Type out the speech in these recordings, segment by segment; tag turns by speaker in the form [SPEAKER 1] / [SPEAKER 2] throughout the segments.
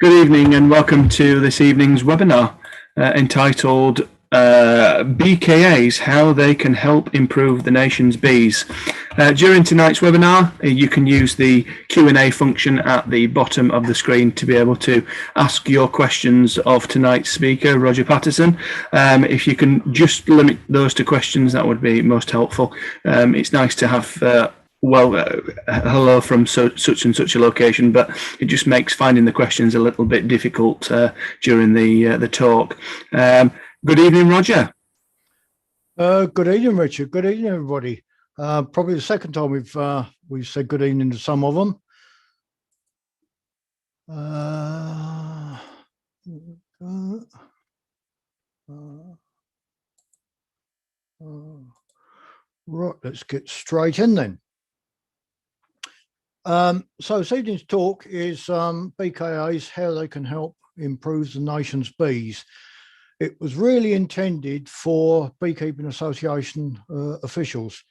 [SPEAKER 1] Good evening and welcome to this evening's webinar entitled BKAs, How They Can Help Improve the Nation's Bees. During tonight's webinar, you can use the Q&A function at the bottom of the screen to be able to ask your questions of tonight's speaker, Roger Patterson. If you can just limit those to questions, that would be most helpful. It's nice to have hello from such and such a location, but it just makes finding the questions a little bit difficult during the talk. Good evening, Roger.
[SPEAKER 2] Good evening, Richard. Good evening, everybody. Probably the second time we've said good evening to some of them. Right, let's get straight in then. So this evening's talk is BKAs, how they can help improve the nation's bees. It was really intended for Beekeeping Association officials.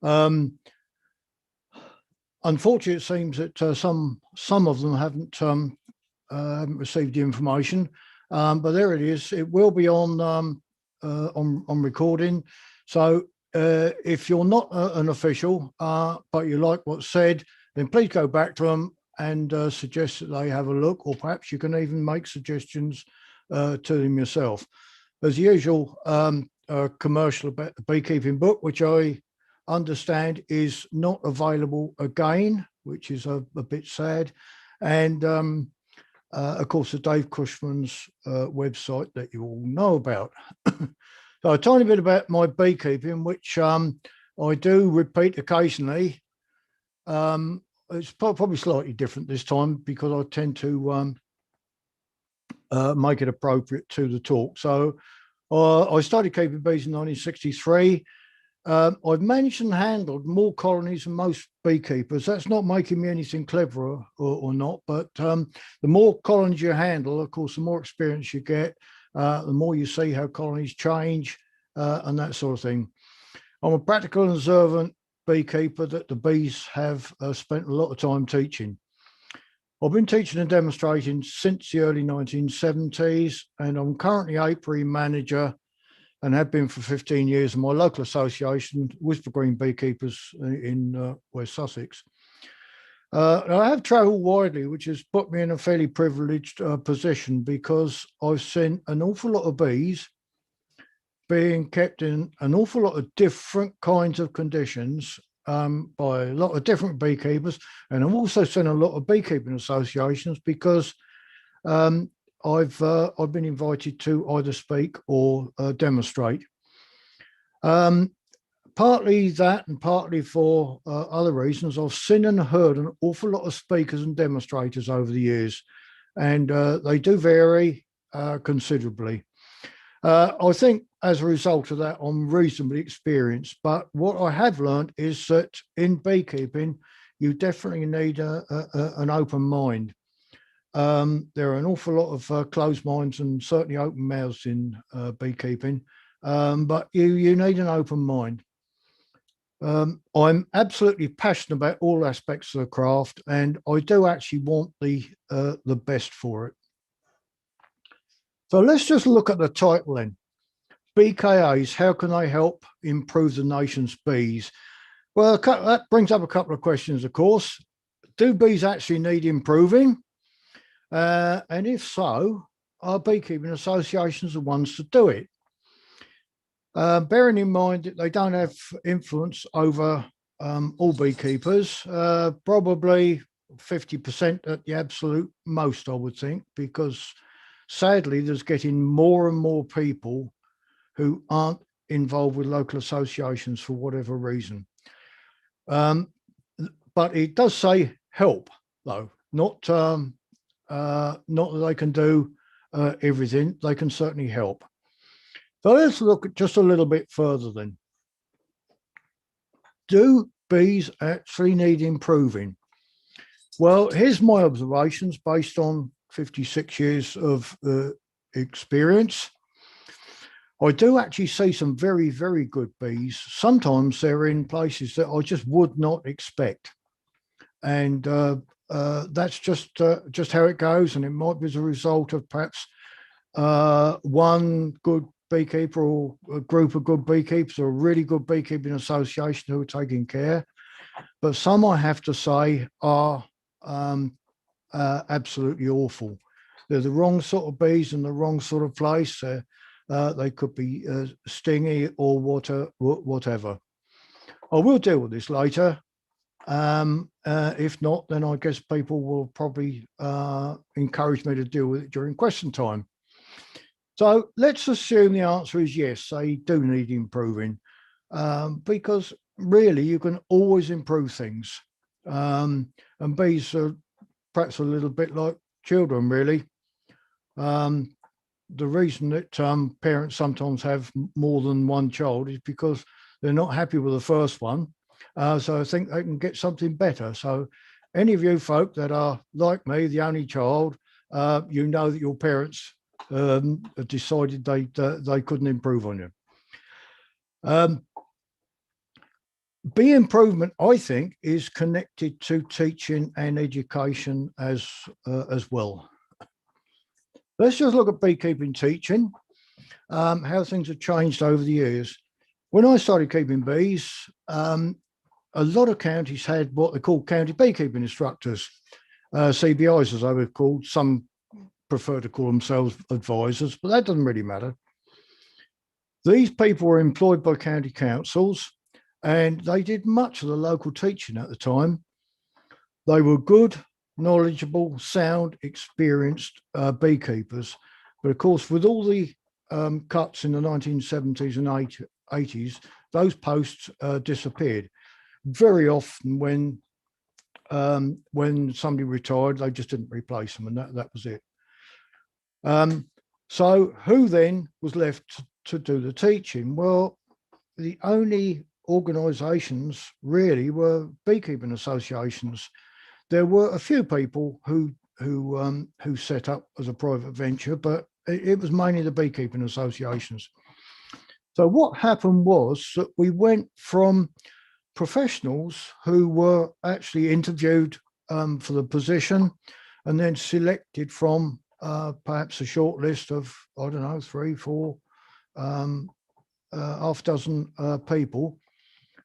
[SPEAKER 2] Unfortunately, it seems that some of them haven't received the information, but there it is. It will be on recording. So if you're not an official, but you like what's said, then please go back to them and suggest that they have a look, or perhaps you can even make suggestions to them yourself. As usual, a commercial about the beekeeping book, which I understand is not available again, which is a bit sad. And of course, the Dave Cushman's website that you all know about. So a tiny bit about my beekeeping, which I do repeat occasionally. It's probably slightly different this time because I tend to make it appropriate to the talk. So I started keeping bees in 1963. I've managed and handled more colonies than most beekeepers. That's not making me anything cleverer or not, but the more colonies you handle, of course, the more experience you get, the more you see how colonies change and that sort of thing. I'm a practical and observant beekeeper that the bees have spent a lot of time teaching. I've been teaching and demonstrating since the early 1970s, and I'm currently apiary manager and have been for 15 years in my local association, Whisper Green Beekeepers in West Sussex. I have travelled widely, which has put me in a fairly privileged position because I've seen an awful lot of bees being kept in an awful lot of different kinds of conditions by a lot of different beekeepers. And I've also seen a lot of beekeeping associations because I've been invited to either speak or demonstrate. Partly that and partly for other reasons, I've seen and heard an awful lot of speakers and demonstrators over the years, and they do vary considerably. I think as a result of that, I'm reasonably experienced. But what I have learned is that in beekeeping, you definitely need an open mind. There are an awful lot of closed minds and certainly open mouths in beekeeping, but you need an open mind. I'm absolutely passionate about all aspects of the craft, and I do actually want the best for it. So let's just look at the title then. BKAs, how can they help improve the nation's bees? Well, that brings up a couple of questions, of course. Do bees actually need improving? And if so, are beekeeping associations the ones to do it? Bearing in mind that they don't have influence over all beekeepers, probably 50% at the absolute most, I would think, because sadly, there's getting more and more people who aren't involved with local associations for whatever reason. But it does say help, though, not that they can do everything. They can certainly help. So let's look at just a little bit further then. Do bees actually need improving? Well, here's my observations based on 56 years of experience. I do actually see some very, very good bees. Sometimes they're in places that I just would not expect. And that's just how it goes, and it might be as a result of perhaps one good beekeeper or a group of good beekeepers or a really good beekeeping association who are taking care. But some, I have to say, are absolutely awful. They're the wrong sort of bees in the wrong sort of place. They could be stingy or whatever. I will deal with this later. If not, then I guess people will probably encourage me to deal with it during question time. So let's assume the answer is yes, they do need improving, because really you can always improve things. And bees are perhaps a little bit like children, really. The reason that parents sometimes have more than one child is because they're not happy with the first one. So I think they can get something better. So any of you folk that are like me, the only child, you know that your parents decided they couldn't improve on you. Bee improvement, I think, is connected to teaching and education as well. Let's just look at beekeeping teaching, how things have changed over the years. When I started keeping bees, a lot of counties had what they call county beekeeping instructors, CBIs as they were called. Some prefer to call themselves advisors, but that doesn't really matter. These people were employed by county councils, and they did much of the local teaching at the time. They were good, knowledgeable, sound, experienced beekeepers. But of course, with all the cuts in the 1970s and 80s, those posts disappeared. Very often when somebody retired, they just didn't replace them, and that was it. So who then was left to do the teaching? Well, the only organisations really were beekeeping associations. There were a few people who set up as a private venture, but it was mainly the beekeeping associations. So what happened was that we went from professionals who were actually interviewed for the position and then selected from perhaps a short list of, I don't know, 3, 4, half dozen people.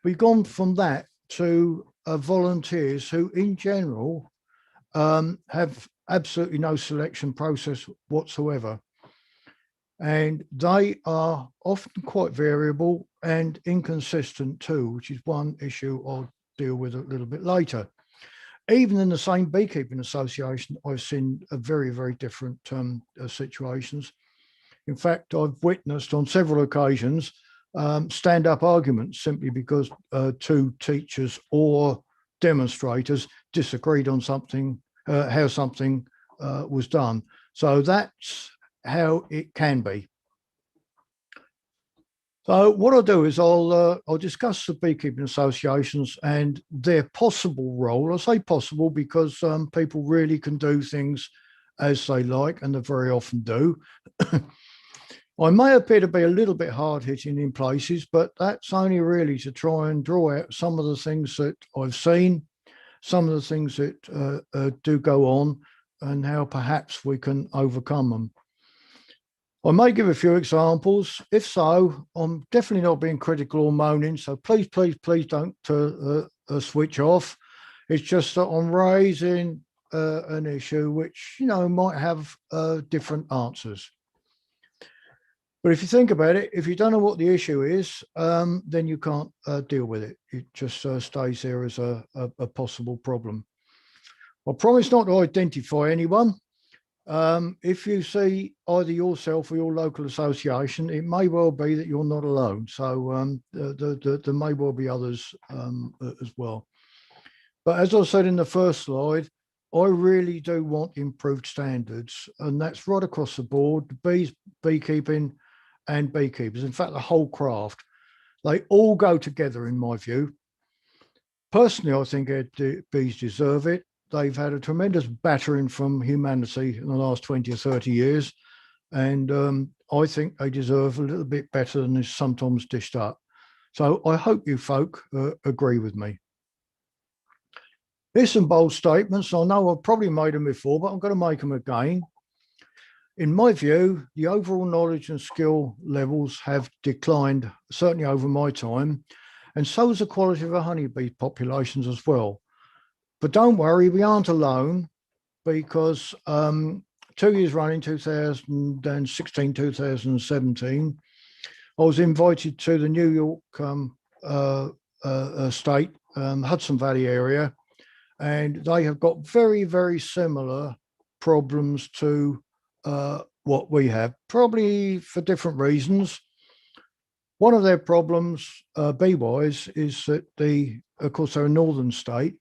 [SPEAKER 2] We've gone from that to volunteers who in general have absolutely no selection process whatsoever. And they are often quite variable and inconsistent too, which is one issue I'll deal with a little bit later. Even in the same beekeeping association, I've seen very, very different situations. In fact, I've witnessed on several occasions stand-up arguments simply because two teachers or demonstrators disagreed on something, how something was done. So that's how it can be. So what I'll do is I'll discuss the beekeeping associations and their possible role. I say possible because people really can do things as they like, and they very often do. I may appear to be a little bit hard-hitting in places, but that's only really to try and draw out some of the things that I've seen, some of the things that do go on, and how perhaps we can overcome them. I may give a few examples. If so, I'm definitely not being critical or moaning, so please, please, please don't switch off. It's just that I'm raising an issue which, you know, might have different answers. But if you think about it, if you don't know what the issue is, then you can't deal with it. It just stays there as a possible problem. I promise not to identify anyone. If you see either yourself or your local association, it may well be that you're not alone. So there may well be others as well. But as I said in the first slide, I really do want improved standards, and that's right across the board, bees, beekeeping and beekeepers. In fact, the whole craft, they all go together in my view. Personally, I think bees deserve it. They've had a tremendous battering from humanity in the last 20 or 30 years. And I think they deserve a little bit better than is sometimes dished up. So I hope you folk agree with me. Here's some bold statements. I know I've probably made them before, but I'm going to make them again. In my view, the overall knowledge and skill levels have declined, certainly over my time, and so has the quality of our honeybee populations as well. But don't worry, we aren't alone, because 2 years running, 2016, 2017, I was invited to the New York state, Hudson Valley area, and they have got very, very similar problems to what we have, probably for different reasons. One of their problems, bee-wise, is that of course, they're a northern state.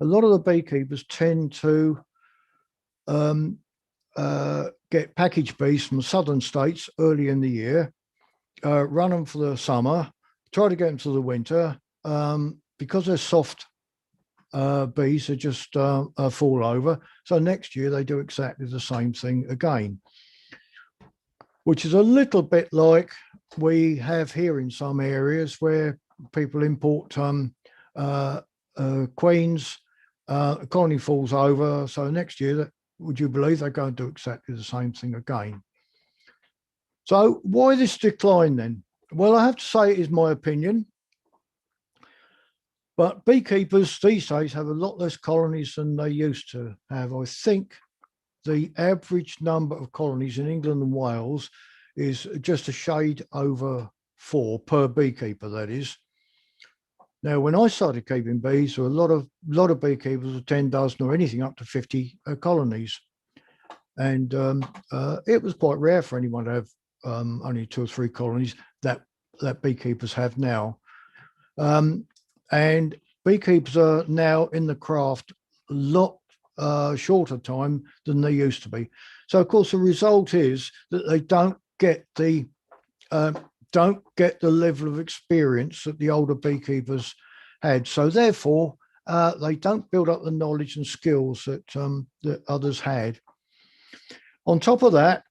[SPEAKER 2] A lot of the beekeepers tend to get package bees from southern states early in the year, run them for the summer, try to get them to the winter. Because they're soft bees, they just fall over. So next year they do exactly the same thing again, which is a little bit like we have here in some areas where people import queens, a colony falls over. So next year, would you believe they're going to do exactly the same thing again? So why this decline then? Well, I have to say it is my opinion, but beekeepers these days have a lot less colonies than they used to have. I think the average number of colonies in England and Wales is just a shade over 4 per beekeeper, that is. Now, when I started keeping bees, there were a lot of beekeepers with 10 dozen or anything up to 50 colonies. And it was quite rare for anyone to have only 2 or 3 colonies that beekeepers have now. And beekeepers are now in the craft a lot shorter time than they used to be. So, of course, the result is that they don't get the level of experience that the older beekeepers had. So, therefore, they don't build up the knowledge and skills that others had. On top of that,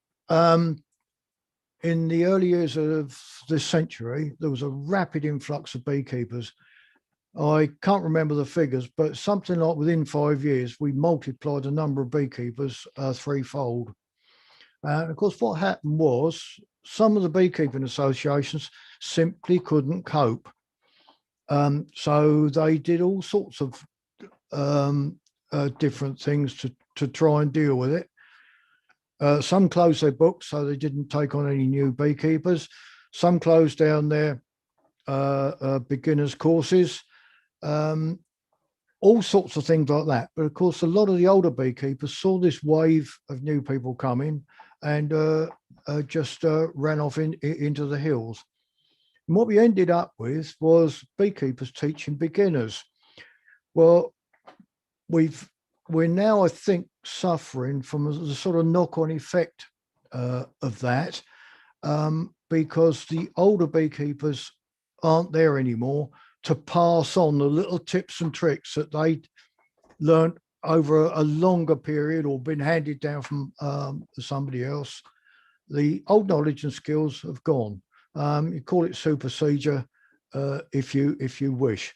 [SPEAKER 2] in the early years of this century, there was a rapid influx of beekeepers. I can't remember the figures, but something like within 5 years, we multiplied the number of beekeepers threefold. And of course, what happened was some of the beekeeping associations simply couldn't cope. So they did all sorts of different things to try and deal with it. Some closed their books, so they didn't take on any new beekeepers. Some closed down their beginners courses. All sorts of things like that. But of course, a lot of the older beekeepers saw this wave of new people coming and just ran off into the hills. And what we ended up with was beekeepers teaching beginners. Well, we're now, I think, suffering from the sort of knock-on effect of that, because the older beekeepers aren't there anymore to pass on the little tips and tricks that they learned over a longer period or been handed down from somebody else. The old knowledge and skills have gone. You call it supersedure if you wish.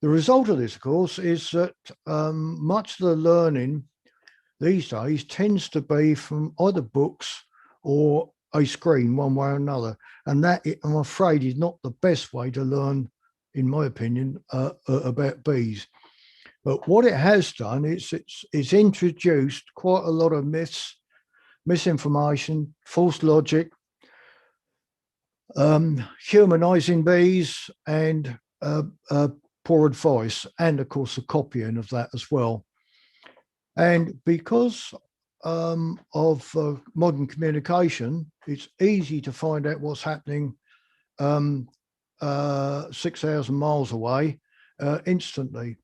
[SPEAKER 2] The result of this, of course, is that much of the learning these days tends to be from either books or a screen, one way or another. And that, I'm afraid, is not the best way to learn, in my opinion, about bees. But what it has done is it's introduced quite a lot of myths, misinformation, false logic, humanizing bees, and poor advice, and of course the copying of that as well. And because of modern communication, it's easy to find out what's happening 6,000 miles away instantly.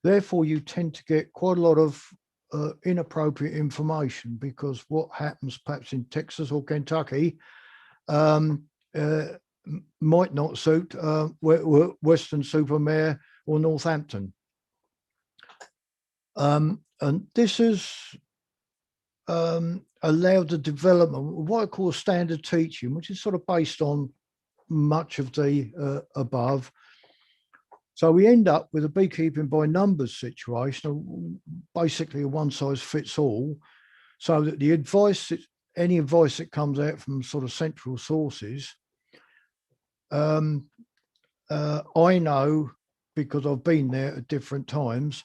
[SPEAKER 2] Therefore, you tend to get quite a lot of inappropriate information, because what happens perhaps in Texas or Kentucky might not suit Weston-super-Mare or Northampton. And this has allowed the development of what I call standard teaching, which is sort of based on much of the above. So we end up with a beekeeping by numbers situation, basically a one size fits all, so that the advice, any advice that comes out from sort of central sources, I know, because I've been there at different times,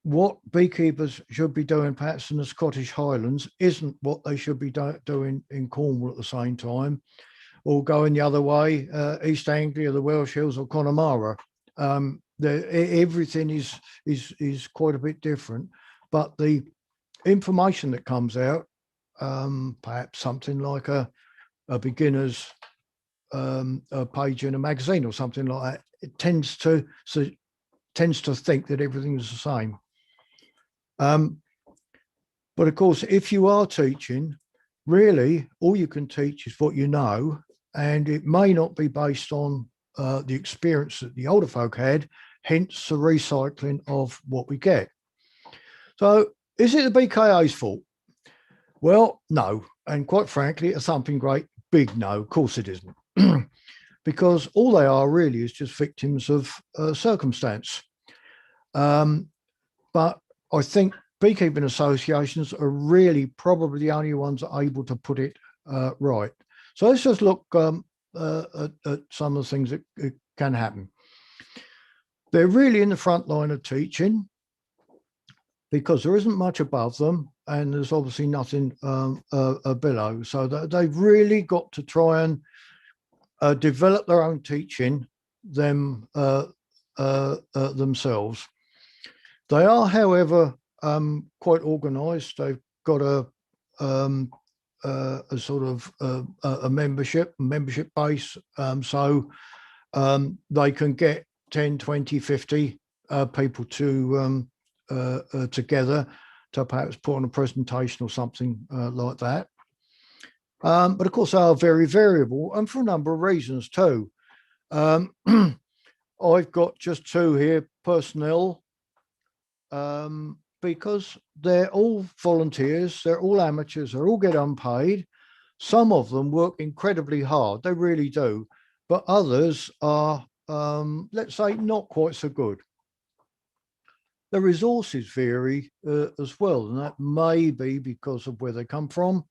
[SPEAKER 2] what beekeepers should be doing perhaps in the Scottish Highlands isn't what they should be doing in Cornwall at the same time, or going the other way, East Anglia, the Welsh Hills, or Connemara. Everything is quite a bit different, but the information that comes out, perhaps something like a beginner's a page in a magazine or something like that, it tends to think that everything is the same. But of course, if you are teaching, really all you can teach is what you know, and it may not be based on the experience that the older folk had, hence the recycling of what we get. So is it the BKA's fault? Well, no. And quite frankly, a thumping great big no. Of course it isn't. Because all they are really is just victims of circumstance. But I think beekeeping associations are really probably the only ones that are able to put it right. So let's just look at some of the things that can happen. They're really in the front line of teaching because there isn't much above them and there's obviously nothing below. So they've really got to try and develop their own teaching themselves. They are, however, quite organised. They've got a sort of a membership base, so they can get 10, 20, 50 people to together to perhaps put on a presentation or something like that. But of course, they are very variable, and for a number of reasons too. I've got just two here, personnel, because they're all volunteers, they're all amateurs, they all get unpaid. Some of them work incredibly hard, they really do, but others are, let's say, not quite so good. The resources vary as well, and that may be because of where they come from.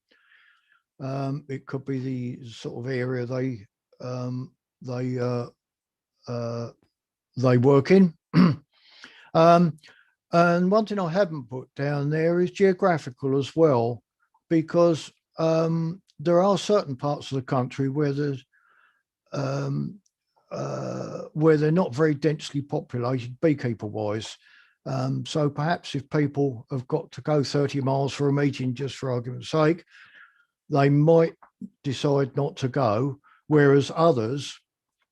[SPEAKER 2] It could be the sort of area they work in. And one thing I haven't put down there is geographical as well, because there are certain parts of the country where there's where they're not very densely populated beekeeper-wise. So perhaps if people have got to go 30 miles for a meeting, just for argument's sake, they might decide not to go, whereas others,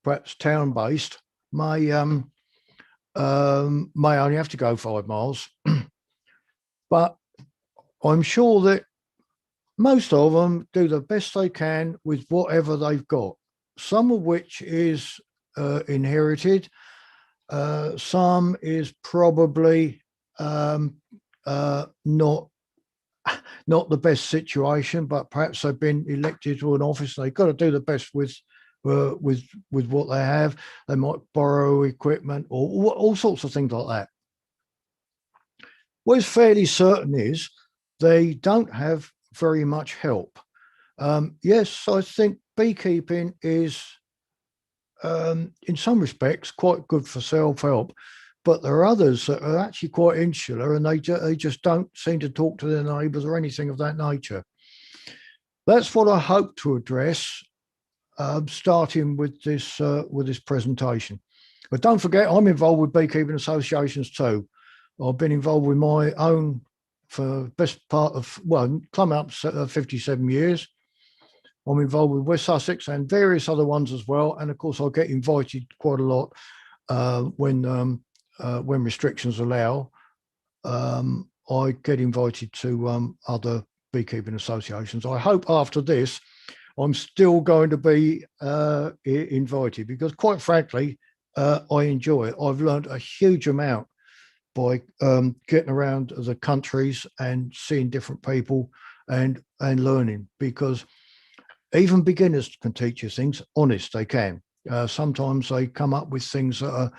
[SPEAKER 2] perhaps town-based, may only have to go 5 miles. But I'm sure that most of them do the best they can with whatever they've got, some of which is inherited, some is probably not the best situation, but perhaps they've been elected to an office. They've got to do the best with what they have. They might borrow equipment or all sorts of things like that. What is fairly certain is they don't have very much help. Yes, I think beekeeping is, in some respects, quite good for self-help, but there are others that are actually quite insular, and they just don't seem to talk to their neighbours or anything of that nature. That's what I hope to address, starting with this presentation. But don't forget, I'm involved with beekeeping associations too. I've been involved with my own for best part of, well, climb up 57 years. I'm involved with West Sussex and various other ones as well. And of course, I get invited quite a lot when restrictions allow. I get invited to other beekeeping associations. I hope after this, I'm still going to be invited, because quite frankly, I enjoy it. I've learned a huge amount by getting around the countries and seeing different people and learning, because even beginners can teach you things. Honest, they can. Sometimes they come up with things that are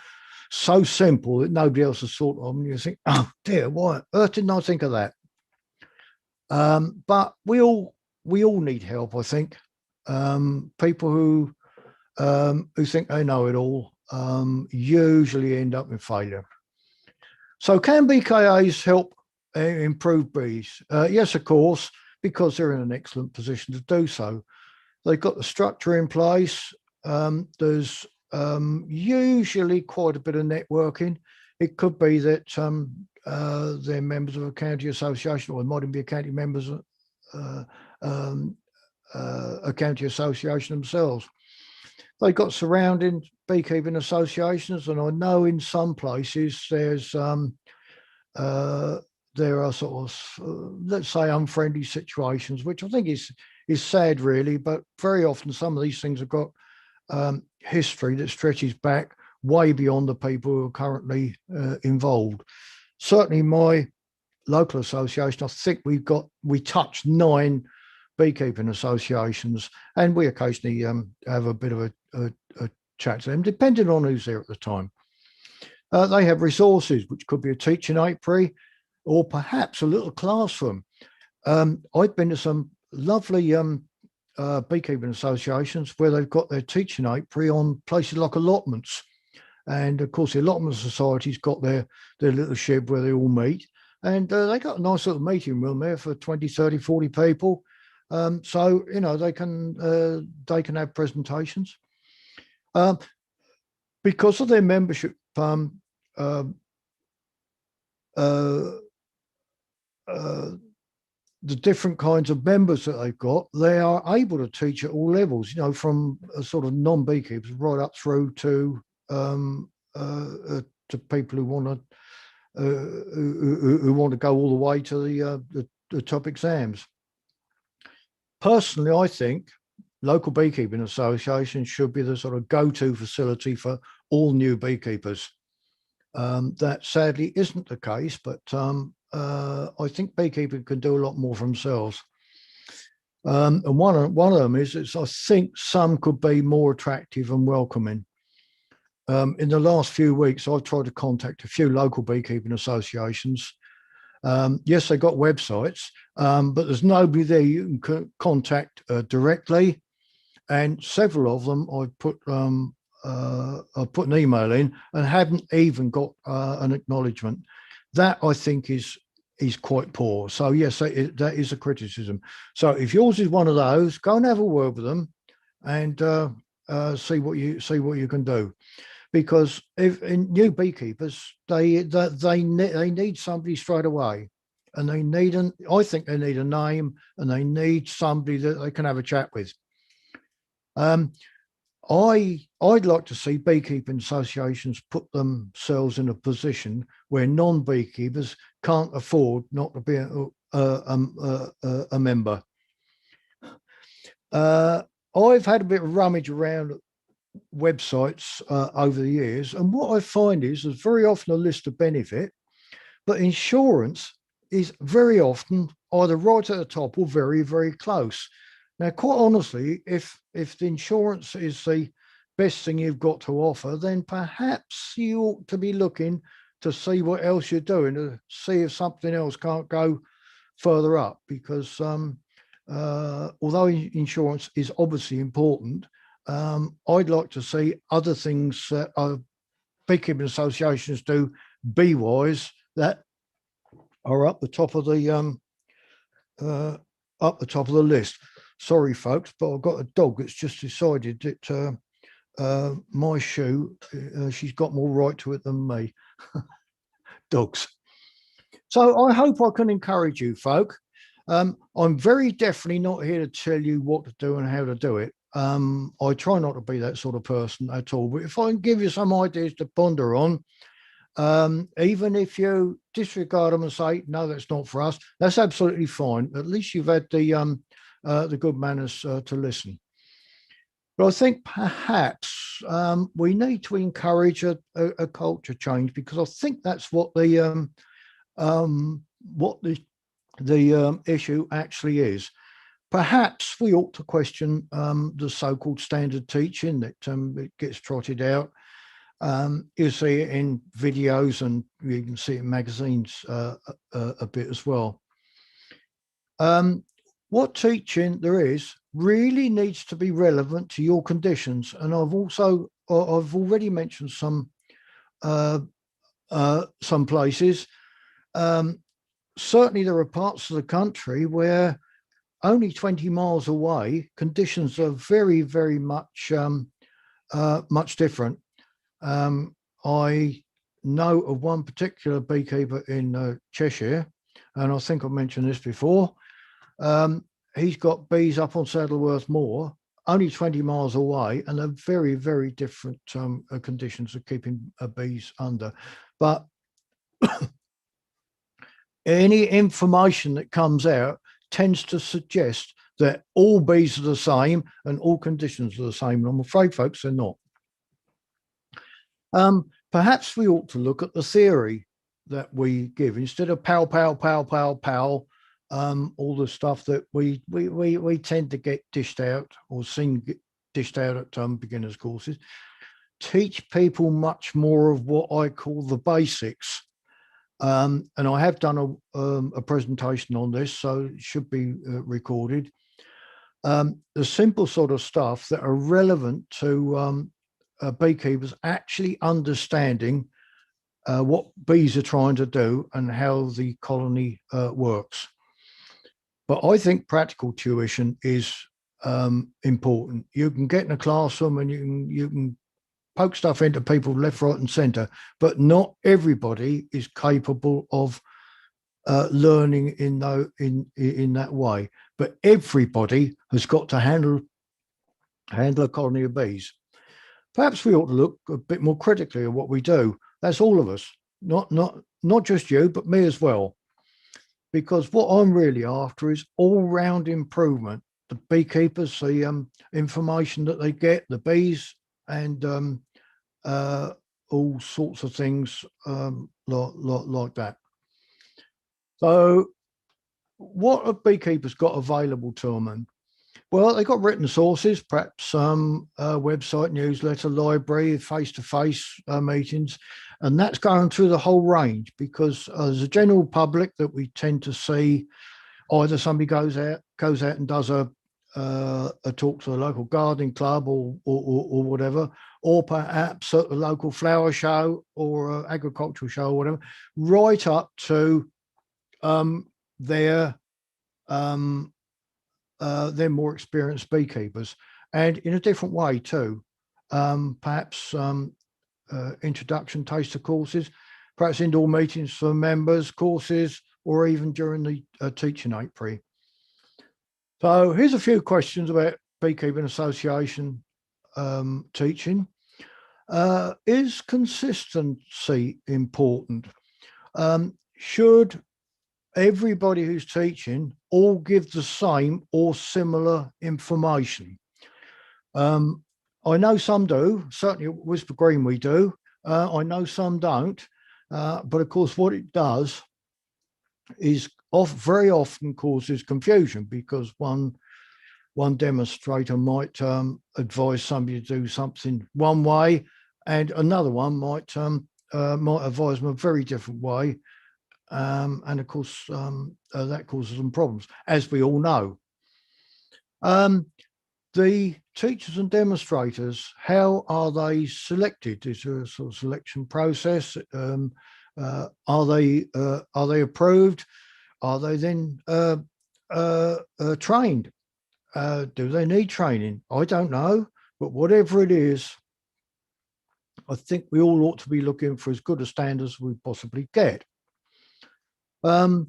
[SPEAKER 2] so simple that nobody else has thought of, and you think, oh dear, why on earth didn't I think of that? But we all need help, I think. People who think they know it all usually end up in failure. So can BKAs help improve bees? Yes, of course, because they're in an excellent position to do so. They've got the structure in place. There's usually quite a bit of networking. It could be that they're members of a county association, or it might even be a county members a county association themselves. They've got surrounding beekeeping associations, and I know in some places there are sort of, let's say, unfriendly situations, which I think is sad, really. But very often some of these things have got history that stretches back way beyond the people who are currently involved. Certainly my local association, I think we touched 9 beekeeping associations, and we occasionally have a bit of a chat to them, depending on who's there at the time. They have resources, which could be a teaching apiary or perhaps a little classroom. I've been to some lovely beekeeping associations where they've got their teaching apiary on places like allotments. And of course, the allotment society's got their little shed where they all meet. And they got a nice little meeting room there for 20, 30, 40 people. So, you know, they can have presentations. Because of their membership, the different kinds of members that they've got, they are able to teach at all levels, you know, from sort of non-beekeepers right up through to people who want to go all the way to the top exams. Personally, I think local beekeeping associations should be the sort of go-to facility for all new beekeepers. That sadly isn't the case, but I think beekeeping can do a lot more for themselves. And one of them is I think some could be more attractive and welcoming. In the last few weeks, I've tried to contact a few local beekeeping associations. Yes, they've got websites, but there's nobody there you can contact directly. And several of them I've put an email in and haven't even got an acknowledgement. That, I think, is quite poor. So yes, that is a criticism. So if yours is one of those, go and have a word with them and see what you can do. Because if in new beekeepers, they need somebody straight away, and I think they need a name, and they need somebody that they can have a chat with. I'd like to see beekeeping associations put themselves in a position where non-beekeepers can't afford not to be a member. I've had a bit of rummage around websites over the years, and what I find is there's very often a list of benefit, but insurance is very often either right at the top or very, very close. Now, quite honestly, if the insurance is the best thing you've got to offer, then perhaps you ought to be looking to see what else you're doing, to see if something else can't go further up, because although insurance is obviously important, I'd like to see other things that beekeeping associations do bee-wise that are up the top of the list. Sorry, folks, but I've got a dog that's just decided that my shoe, she's got more right to it than me. Dogs. So I hope I can encourage you, folk. I'm very definitely not here to tell you what to do and how to do it. I try not to be that sort of person at all, but if I can give you some ideas to ponder on, even if you disregard them and say, no, that's not for us, that's absolutely fine. At least you've had the good manners to listen. But I think perhaps we need to encourage a culture change, because I think that's what the issue actually is. perhaps we ought to question the so-called standard teaching that it gets trotted out. You see it in videos and you can see it in magazines a bit as well. What teaching there is really needs to be relevant to your conditions. And I've already mentioned some places. Certainly there are parts of the country where only 20 miles away, conditions are very, very much different. I know of one particular beekeeper in Cheshire, and I think I've mentioned this before. He's got bees up on Saddleworth Moor, only 20 miles away, and they're very, very different conditions of keeping bees under. But any information that comes out tends to suggest that all bees are the same and all conditions are the same. And I'm afraid, folks, they're not. Perhaps we ought to look at the theory that we give instead of pow, pow, pow, pow, pow, all the stuff that we tend to get dished out or seen dished out at beginners courses. Teach people much more of what I call the basics. And I have done a presentation on this, so it should be recorded. The simple sort of stuff that are relevant to beekeepers actually understanding what bees are trying to do and how the colony works. But I think practical tuition is important. You can get in a classroom and you can poke stuff into people left, right, and centre, but not everybody is capable of learning in that way. But everybody has got to handle a colony of bees. Perhaps we ought to look a bit more critically at what we do. That's all of us, not just you, but me as well. Because what I'm really after is all-round improvement. The beekeepers, the information that they get, the bees, and all sorts of things like that. So what have beekeepers got available to them? Well, they've got written sources, perhaps some website, newsletter, library, face-to-face meetings, and that's going through the whole range because as a general public that we tend to see either somebody goes out and does a talk to a local gardening club or whatever, or perhaps at the local flower show or agricultural show or whatever, right up to their more experienced beekeepers, and in a different way too. Perhaps introduction taster courses, perhaps indoor meetings for members, courses, or even during the teaching apiary. So here's a few questions about Beekeeping Association teaching. Is consistency important? Should everybody who's teaching all give the same or similar information? I know some do, certainly at Whisper Green we do. I know some don't, but of course what it does is very often causes confusion because one demonstrator might advise somebody to do something one way and another one might advise them a very different way. And of course, that causes them problems, as we all know. The teachers and demonstrators, how are they selected? Is there a sort of selection process? Are they approved? Are they then trained? Do they need training? I don't know, but whatever it is, I think we all ought to be looking for as good a standard as we possibly get. Most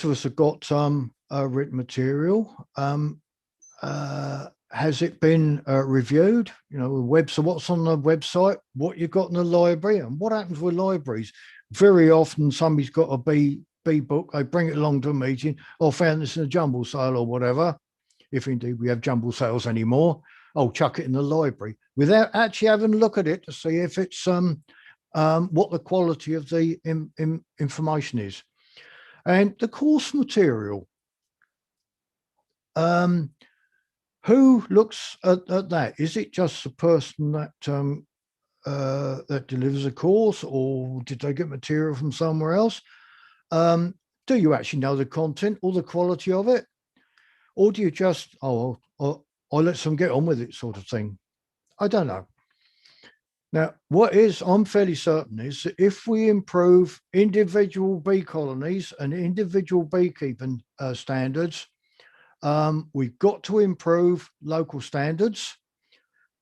[SPEAKER 2] of us have got written material. Has it been reviewed? You know, so what's on the website, what you've got in the library, and what happens with libraries? Very often somebody's got a bee book, they bring it along to a meeting, or found this in a jumble sale or whatever, if indeed we have jumble sales anymore. Oh, chuck it in the library without actually having a look at it to see if it's what the quality of the information is. And the course material, Who looks at that? Is it just the person that that delivers a course, or did they get material from somewhere else? Do you actually know the content or the quality of it, or do you just I'll let them get on with it sort of thing? I don't know. Now, what is I'm fairly certain is that if we improve individual bee colonies and individual beekeeping standards, we've got to improve local standards.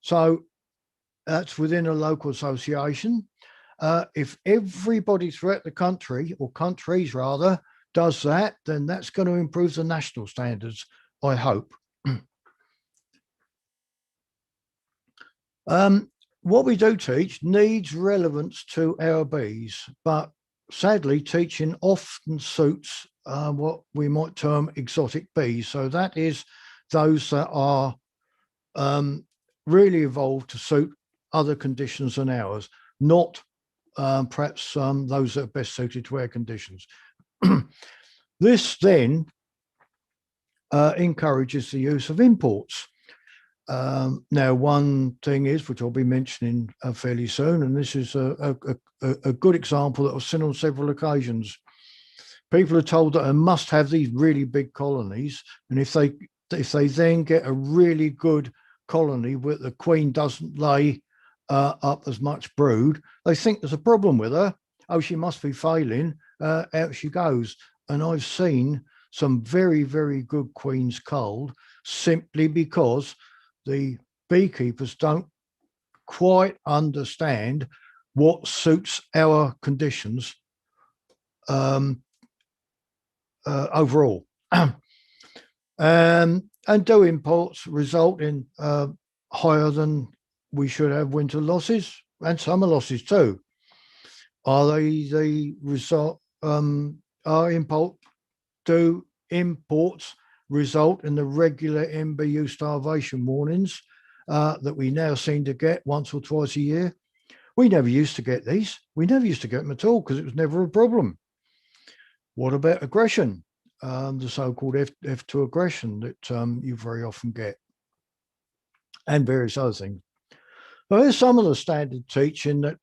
[SPEAKER 2] So that's within a local association. If everybody throughout the country, or countries rather, does that, then that's going to improve the national standards, I hope. What we do teach needs relevance to our bees, but sadly, teaching often suits what we might term exotic bees. So that is those that are really evolved to suit other conditions than ours, not perhaps those that are best suited to our conditions. This then encourages the use of imports. Now, one thing is, which I'll be mentioning fairly soon, and this is a good example that I've seen on several occasions. People are told that they must have these really big colonies, and if they then get a really good colony where the queen doesn't lay up as much brood, they think there's a problem with her. Oh, she must be failing. Out she goes. And I've seen some very, very good queens culled simply because the beekeepers don't quite understand what suits our conditions overall. And do imports result in higher than we should have winter losses and summer losses too? Are they the result? Do imports result in the regular MBU starvation warnings that we now seem to get once or twice a year? We never used to get these. We never used to get them at all because it was never a problem. What about aggression? The so-called F2 aggression that you very often get, and various other things. Well, here's some of the standard teaching that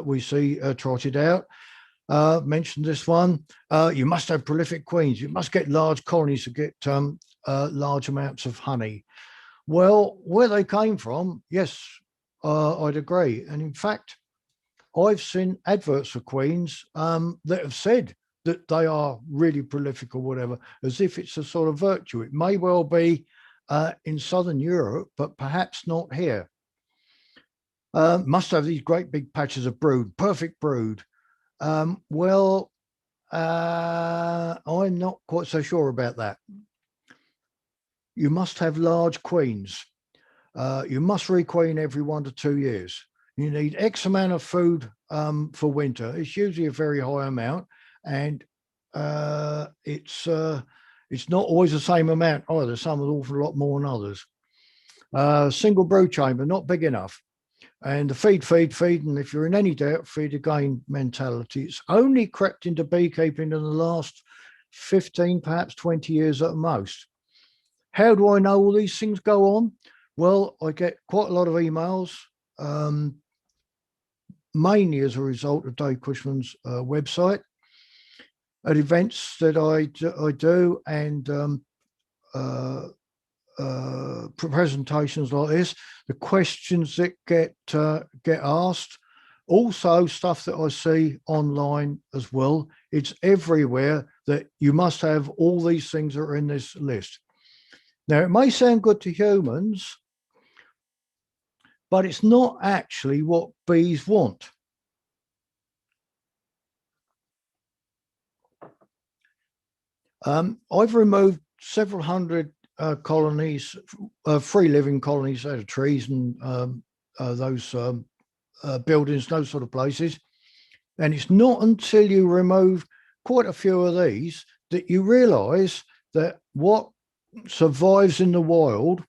[SPEAKER 2] we see trotted out. Mentioned this one. You must have prolific queens. You must get large colonies to get large amounts of honey. Well, where they came from, yes, I'd agree. And in fact, I've seen adverts for queens that have said that they are really prolific or whatever, as if it's a sort of virtue. It may well be in Southern Europe, but perhaps not here. Must have these great big patches of brood, perfect brood. Well, I'm not quite so sure about that. You must have large queens. You must requeen every 1 to 2 years. You need X amount of food for winter. It's usually a very high amount, and it's not always the same amount either. Some an awful lot more than others. Single brood chamber, not big enough. And the feed, and if you're in any doubt, feed again mentality. It's only crept into beekeeping in the last 15, perhaps 20 years at most. How do I know all these things go on? Well, I get quite a lot of emails, mainly as a result of Dave Cushman's website, at events that I do, and presentations like this, the questions that get asked, also stuff that I see online as well. It's everywhere that you must have all these things that are in this list. Now, it may sound good to humans, but it's not actually what bees want. I've removed several hundred colonies, free living colonies out of trees and those buildings, those sort of places. And it's not until you remove quite a few of these that you realise that what survives in the wild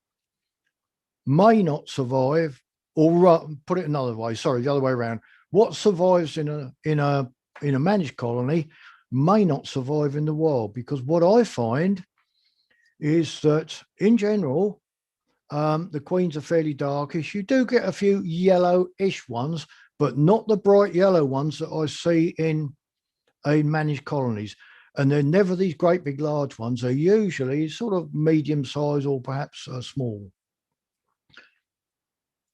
[SPEAKER 2] may not survive, or put it another way, sorry, the other way around. What survives in a managed colony may not survive in the wild, because what I find is that in general, the queens are fairly darkish. You do get a few yellowish ones, but not the bright yellow ones that I see in managed colonies. And they're never these great big large ones. They're usually sort of medium size or perhaps small.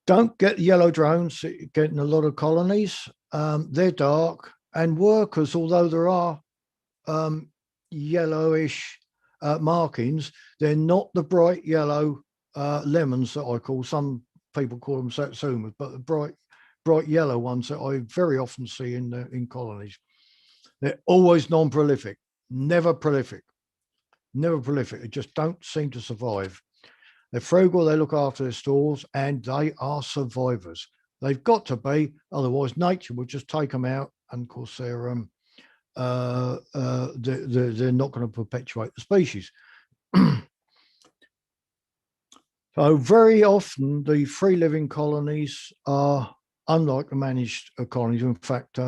[SPEAKER 2] Don't get yellow drones getting a lot of colonies. They're dark, and workers, although there are yellowish markings, they're not the bright yellow lemons that I call. Some people call them satsumas, but the bright yellow ones that I very often see in colonies. They're always non-prolific, never prolific, never prolific. They just don't seem to survive. They're frugal, they look after their stores, and they are survivors. They've got to be, otherwise nature would just take them out, and of course they're not going to perpetuate the species. So very often the free-living colonies are unlike the managed colonies. In fact,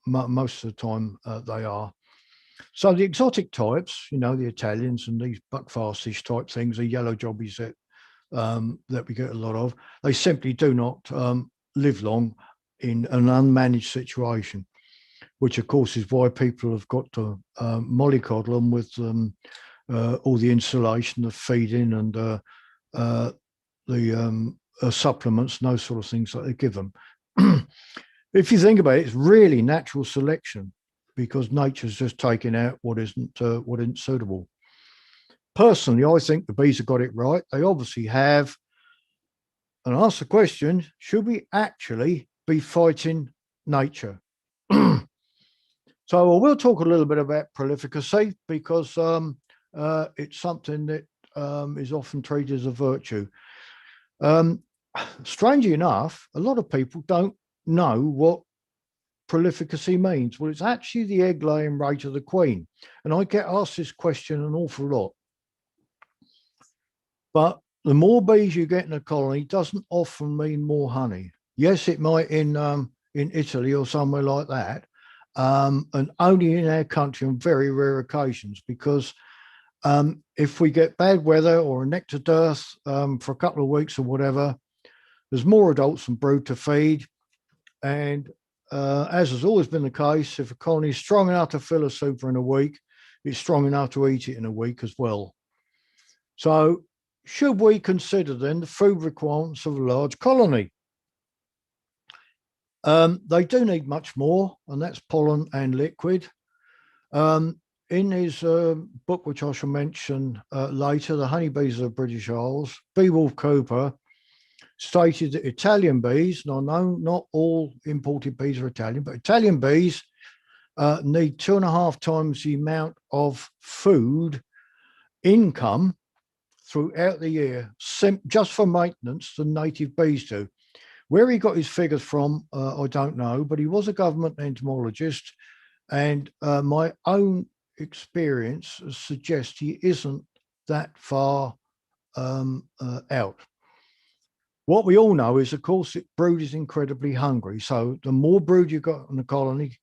[SPEAKER 2] most of the time they are. So the exotic types, the Italians and these buckfastish type things, the yellow jobbies that we get a lot of, they simply do not live long in an unmanaged situation, which of course is why people have got to mollycoddle them with all the insulation, the feeding, and the supplements and those sort of things that they give them. If you think about it, it's really natural selection, because nature's just taking out what isn't suitable. Personally, I think the bees have got it right. They obviously have. And ask the question, should we actually be fighting nature? So we'll talk a little bit about prolificacy, because it's something that is often treated as a virtue. Strangely enough, a lot of people don't know what prolificacy means. Well, it's actually the egg laying rate of the queen. And I get asked this question an awful lot. But the more bees you get in a colony doesn't often mean more honey. Yes, it might in Italy or somewhere like that, and only in our country on very rare occasions, because if we get bad weather or a nectar dearth for a couple of weeks or whatever, there's more adults than brood to feed. And as has always been the case, if a colony is strong enough to fill a super in a week, it's strong enough to eat it in a week as well. So should we consider then the food requirements of a large colony? They do need much more, and that's pollen and liquid. In his book, which I shall mention later, The Honeybees of the British Isles, Beowulf Cooper stated that Italian bees, and I know not all imported bees are Italian, but Italian bees need 2.5 times the amount of food income throughout the year, just for maintenance, than native bees do. Where he got his figures from, I don't know, but he was a government entomologist, and my own experience suggests he isn't that far out. What we all know is, of course, that brood is incredibly hungry. So the more brood you've got in the colony,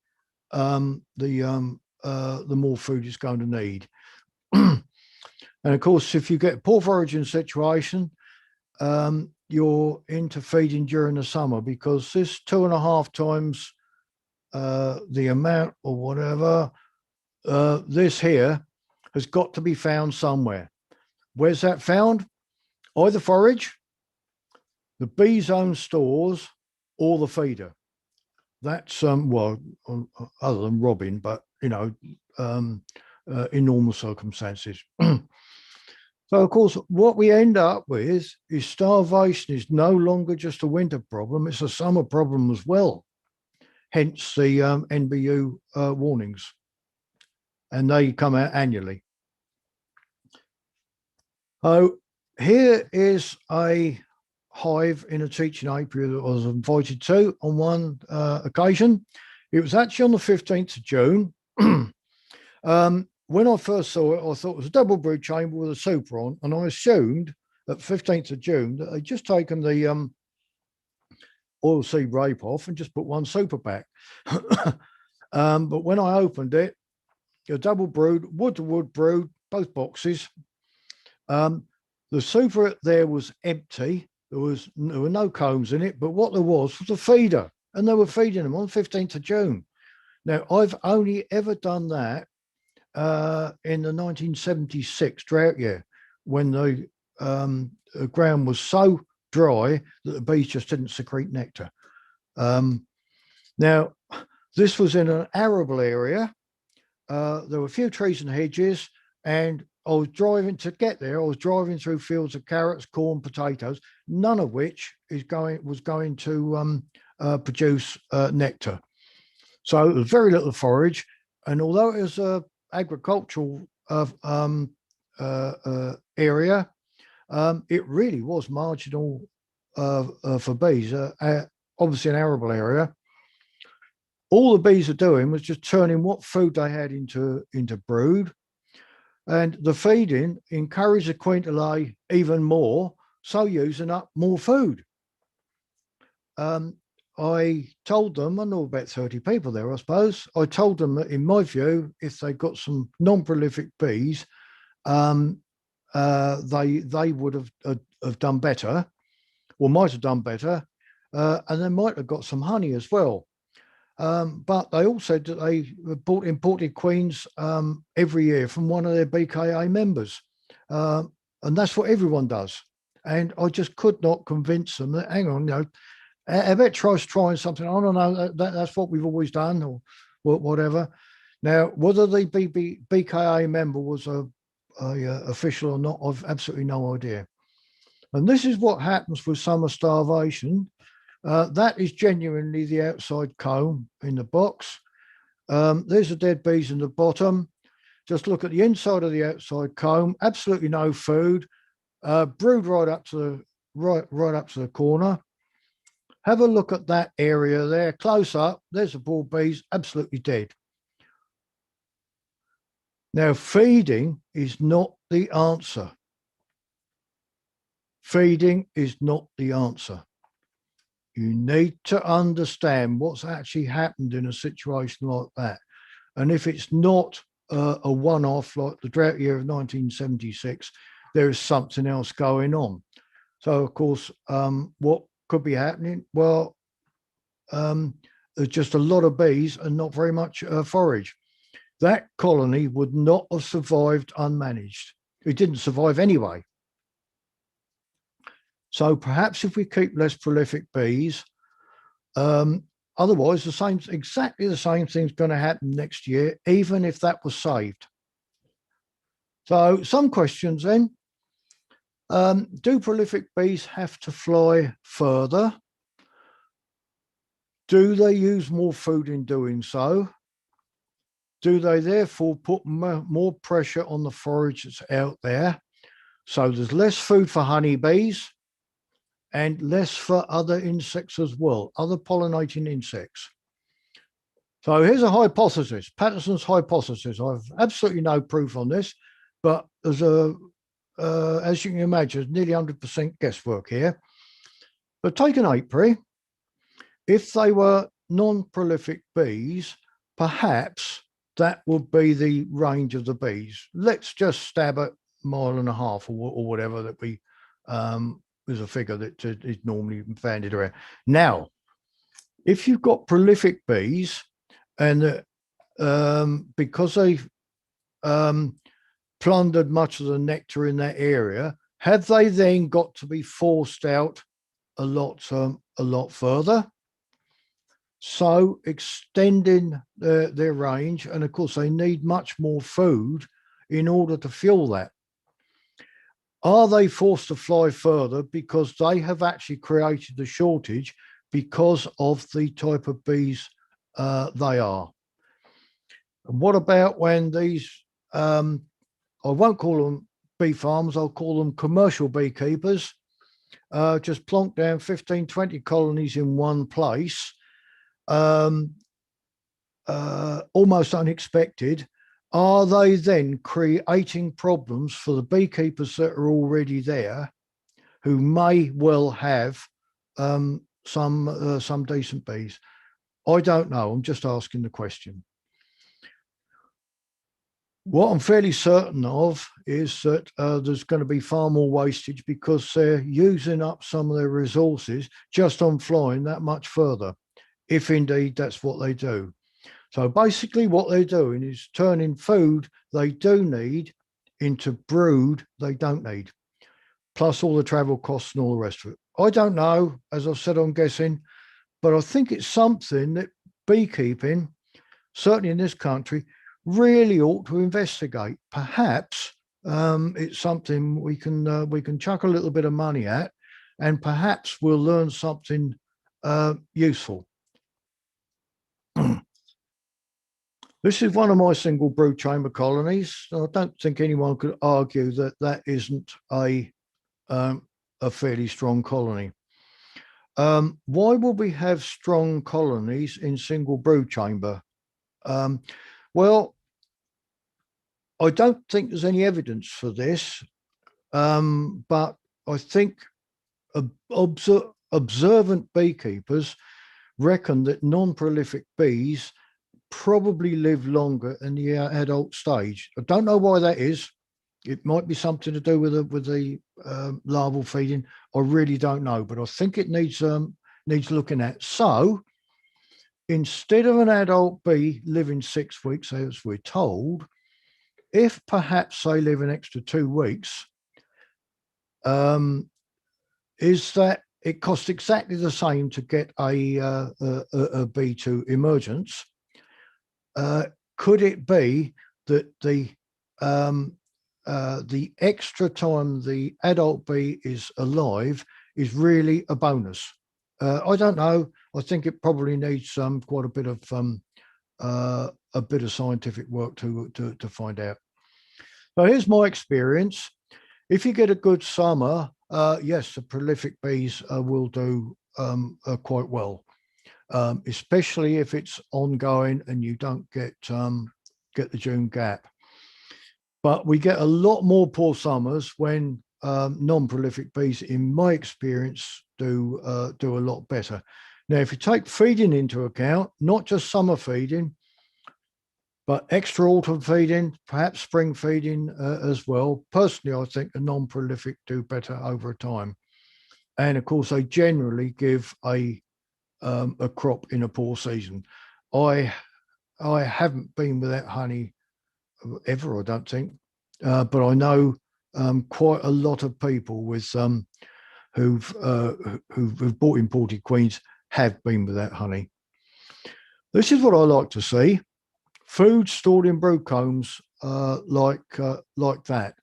[SPEAKER 2] the more food it's going to need. And of course, if you get a poor foraging situation, you're into feeding during the summer, because this 2.5 times the amount or whatever, this here has got to be found somewhere. Where's that found? Either forage, the bees' own stores, or the feeder. That's well, other than robbing, but in normal circumstances. So, of course, what we end up with is starvation is no longer just a winter problem, it's a summer problem as well. Hence the NBU warnings. And they come out annually. So here is a hive in a teaching apiary that I was invited to on one occasion. It was actually on the 15th of June. When I first saw it, I thought it was a double brood chamber with a super on, and I assumed at 15th of June that they'd just taken the oil seed rape off and just put one super back. But when I opened it, a double brood, wood to wood brood, both boxes. The super there was empty. There were no combs in it, but what there was a feeder, and they were feeding them on 15th of June. Now, I've only ever done that in the 1976 drought year, when the ground was so dry that the bees just didn't secrete nectar. Now, this was in an arable area. There were a few trees and hedges, and I was driving to get there. I was driving through fields of carrots, corn, potatoes, none of which was going to produce nectar. So it was very little forage, and although it was a agricultural area, it really was marginal for bees. Obviously, an arable area. All the bees are doing was just turning what food they had into brood, and the feeding encouraged the queen to lay even more, so using up more food. I told them, I know about 30 people there, I suppose. I told them that, in my view, if they got some non-prolific bees, they would have done better, or might have done better, and they might have got some honey as well. But they all said that they imported queens every year from one of their BKA members. And that's what everyone does. And I just could not convince them that, hang on, I bet trying something. I don't know, that's what we've always done, or whatever. Now, whether the BKA member was a official or not, I've absolutely no idea. And this is what happens with summer starvation. That is genuinely the outside comb in the box. There's the dead bees in the bottom. Just look at the inside of the outside comb. Absolutely no food. Brood right up to the corner. Have a look at that area there, close up. There's the poor bees, absolutely dead. Now, feeding is not the answer. Feeding is not the answer. You need to understand what's actually happened in a situation like that. And if it's not a one-off like the drought year of 1976, there is something else going on. So, of course, what could be happening? Well, there's just a lot of bees and not very much forage. That colony would not have survived unmanaged. It didn't survive anyway. So perhaps if we keep less prolific bees, otherwise exactly the same thing's going to happen next year, even if that was saved. So some questions then. Do prolific bees have to fly further? Do they use more food in doing so? Do they therefore put more pressure on the forage that's out there? So there's less food for honeybees and less for other insects as well, other pollinating insects. So here's a hypothesis, Patterson's hypothesis. I've absolutely no proof on this, but there's as you can imagine, nearly 100% guesswork here. But take an apiary. If they were non-prolific bees, perhaps that would be the range of the bees. Let's just stab at 1.5 miles or whatever that we is a figure that is normally banded around. Now, if you've got prolific bees, and because they've plundered much of the nectar in that area, have they then got to be forced out a lot further? So extending their range, and of course they need much more food in order to fuel that. Are they forced to fly further because they have actually created a shortage because of the type of bees they are? And what about when these, I won't call them bee farms, I'll call them commercial beekeepers, just plonk down 15, 20 colonies in one place, almost unexpected. Are they then creating problems for the beekeepers that are already there, who may well have some decent bees? I don't know. I'm just asking the question. What I'm fairly certain of is that there's going to be far more wastage because they're using up some of their resources just on flying that much further, if indeed that's what they do. So basically what they're doing is turning food they do need into brood they don't need, plus all the travel costs and all the rest of it. I don't know, as I've said, I'm guessing, but I think it's something that beekeeping, certainly in this country, really ought to investigate. Perhaps it's something we can chuck a little bit of money at, and perhaps we'll learn something useful. This is one of my single brood chamber colonies. I don't think anyone could argue that that isn't a fairly strong colony. Why would we have strong colonies in single brood chamber? Well, I don't think there's any evidence for this, but I think observant beekeepers reckon that non-prolific bees probably live longer in the adult stage. I don't know why that is. It might be something to do with the larval feeding. I really don't know, but I think it needs looking at. So instead of an adult bee living 6 weeks, as we're told, if perhaps they live an extra 2 weeks, is that it costs exactly the same to get a bee to emergence. Could it be that the extra time the adult bee is alive is really a bonus? I don't know. I think it probably needs quite a bit of scientific work to find out. So here's my experience. If you get a good summer, yes, the prolific bees will do quite well. Especially if it's ongoing and you don't get the June gap. But we get a lot more poor summers when non-prolific bees, in my experience, do a lot better. Now, if you take feeding into account, not just summer feeding, but extra autumn feeding, perhaps spring feeding as well. Personally, I think the non-prolific do better over time. And of course, they generally give a crop in a poor season. I haven't been without honey ever, I don't think, but I know quite a lot of people with who've bought imported queens have been without honey. This is what I like to see: food stored in brood combs like that.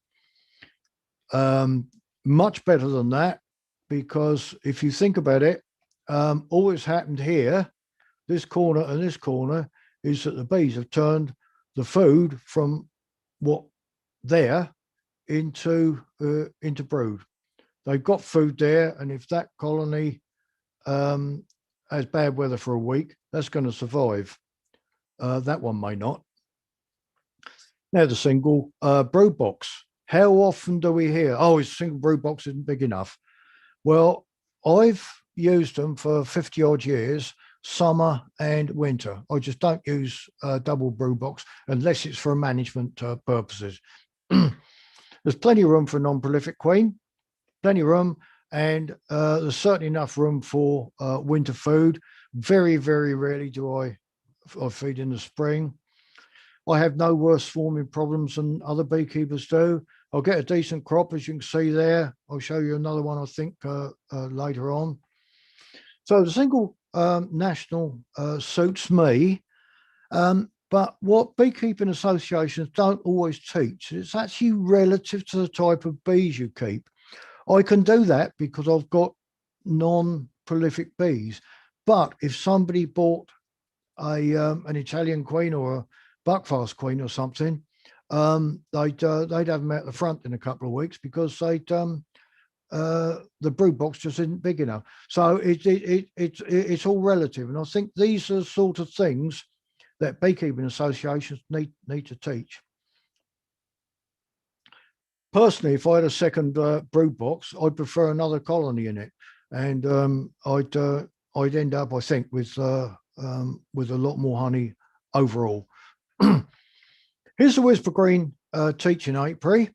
[SPEAKER 2] Much better than that, because if you think about it, all that's happened here, this corner and this corner, is that the bees have turned the food from what there into brood. They've got food there, and if that colony has bad weather for a week, that's going to survive. That one may not. Now the single brood box. How often do we hear, oh, his single brood box isn't big enough? Well, I've used them for 50 odd years, summer and winter. I just don't use double brood box unless it's for management purposes. There's plenty of room for a non-prolific queen, plenty of room, and there's certainly enough room for winter food. Very, very rarely do I feed in the spring. I have no worse swarming problems than other beekeepers do. I'll get a decent crop, as you can see there. I'll show you another one, I think, later on. So the single national suits me, but what beekeeping associations don't always teach, it's actually relative to the type of bees you keep. I can do that because I've got non-prolific bees, but if somebody bought an Italian queen or a buckfast queen or something, they'd have them out the front in a couple of weeks because the brood box just isn't big enough. So it's all relative, and I think these are the sort of things that beekeeping associations need to teach. Personally, if I had a second brood box, I'd prefer another colony in it, and I'd end up, I think, with a lot more honey overall. Here's the Whisper Green teaching apiary,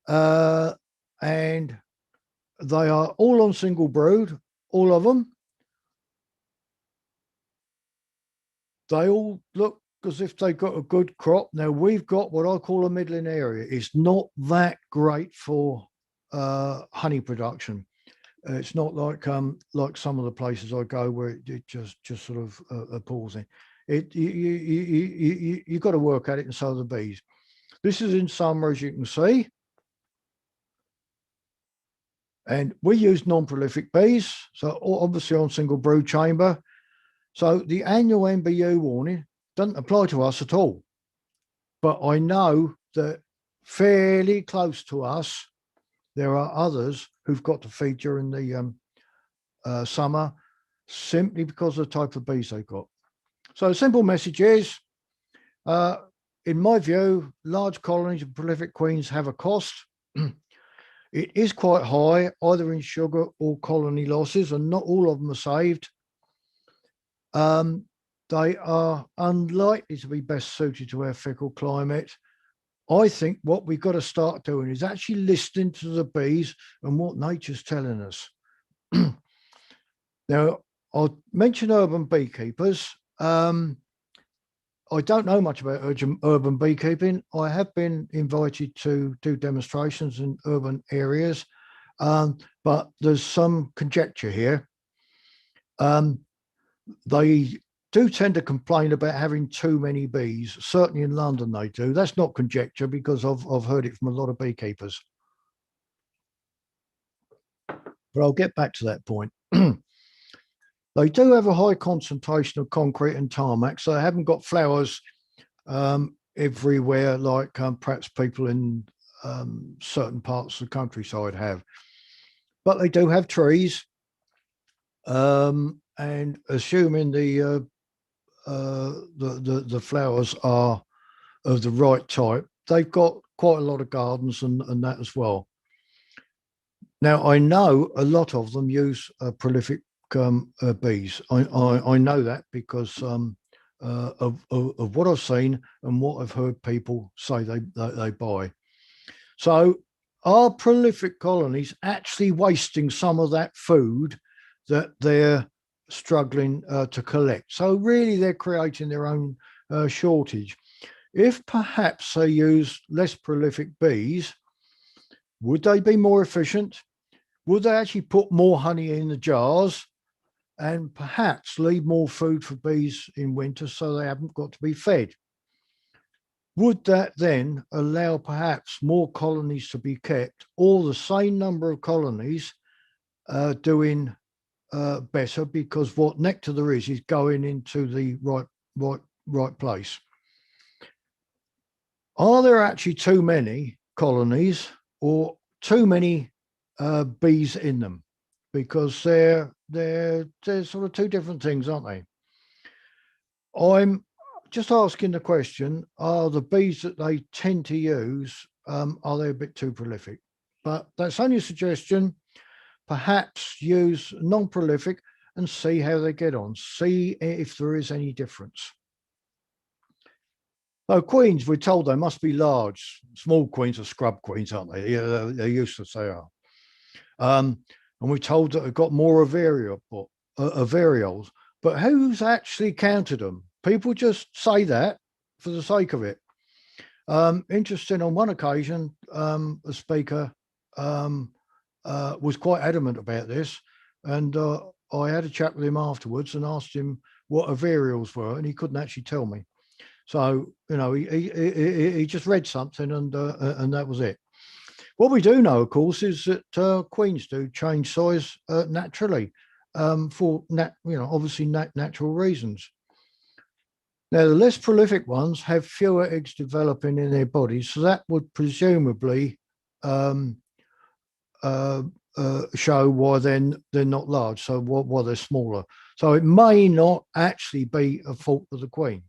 [SPEAKER 2] and they are all on single brood, all of them. They all look as if they got a good crop. Now we've got what I call a middling area. It's not that great for honey production. It's not like some of the places I go where it just sort of appalls. You've got to work at it, and so the bees. This is in summer, as you can see. And we use non-prolific bees, so obviously on single brood chamber. So the annual NBU warning doesn't apply to us at all. But I know that fairly close to us, there are others who've got to feed during the summer simply because of the type of bees they've got. So the simple message is, in my view, large colonies of prolific queens have a cost. It is quite high, either in sugar or colony losses, and not all of them are saved. They are unlikely to be best suited to our fickle climate. I think what we've got to start doing is actually listening to the bees and what nature's telling us. Now, I'll mention urban beekeepers. I don't know much about urban beekeeping. I have been invited to do demonstrations in urban areas, but there's some conjecture here. They do tend to complain about having too many bees. Certainly in London they do. That's not conjecture because I've heard it from a lot of beekeepers. But I'll get back to that point. They do have a high concentration of concrete and tarmac, so they haven't got flowers everywhere like perhaps people in certain parts of the countryside have. But they do have trees, and assuming the flowers are of the right type, they've got quite a lot of gardens and that as well. Now, I know a lot of them use prolific bees. I know that because of what I've seen and what I've heard people say they buy. So are prolific colonies actually wasting some of that food that they're struggling to collect? So really they're creating their own shortage. If perhaps they use less prolific bees, would they be more efficient? Would they actually put more honey in the jars and perhaps leave more food for bees in winter so they haven't got to be fed? Would that then allow perhaps more colonies to be kept, or the same number of colonies doing better because what nectar there is going into the right place? Are there actually too many colonies or too many bees in them? Because they're sort of two different things, aren't they? I'm just asking the question, are the bees that they tend to use, are they a bit too prolific? But that's only a suggestion. Perhaps use non-prolific and see how they get on. See if there is any difference. So queens, we're told they must be large. Small queens are scrub queens, aren't they? Yeah, they're useless, they are. And we're told that they've got more aviarials, but who's actually counted them? People just say that for the sake of it. Interesting, on one occasion, a speaker was quite adamant about this, and I had a chat with him afterwards and asked him what aviarials were, and he couldn't actually tell me. So, you know, he just read something and that was it. What we do know, of course, is that queens do change size naturally for, obviously natural reasons. Now, the less prolific ones have fewer eggs developing in their bodies, so that would presumably show why they're not large, so why they're smaller. So it may not actually be a fault of the queen.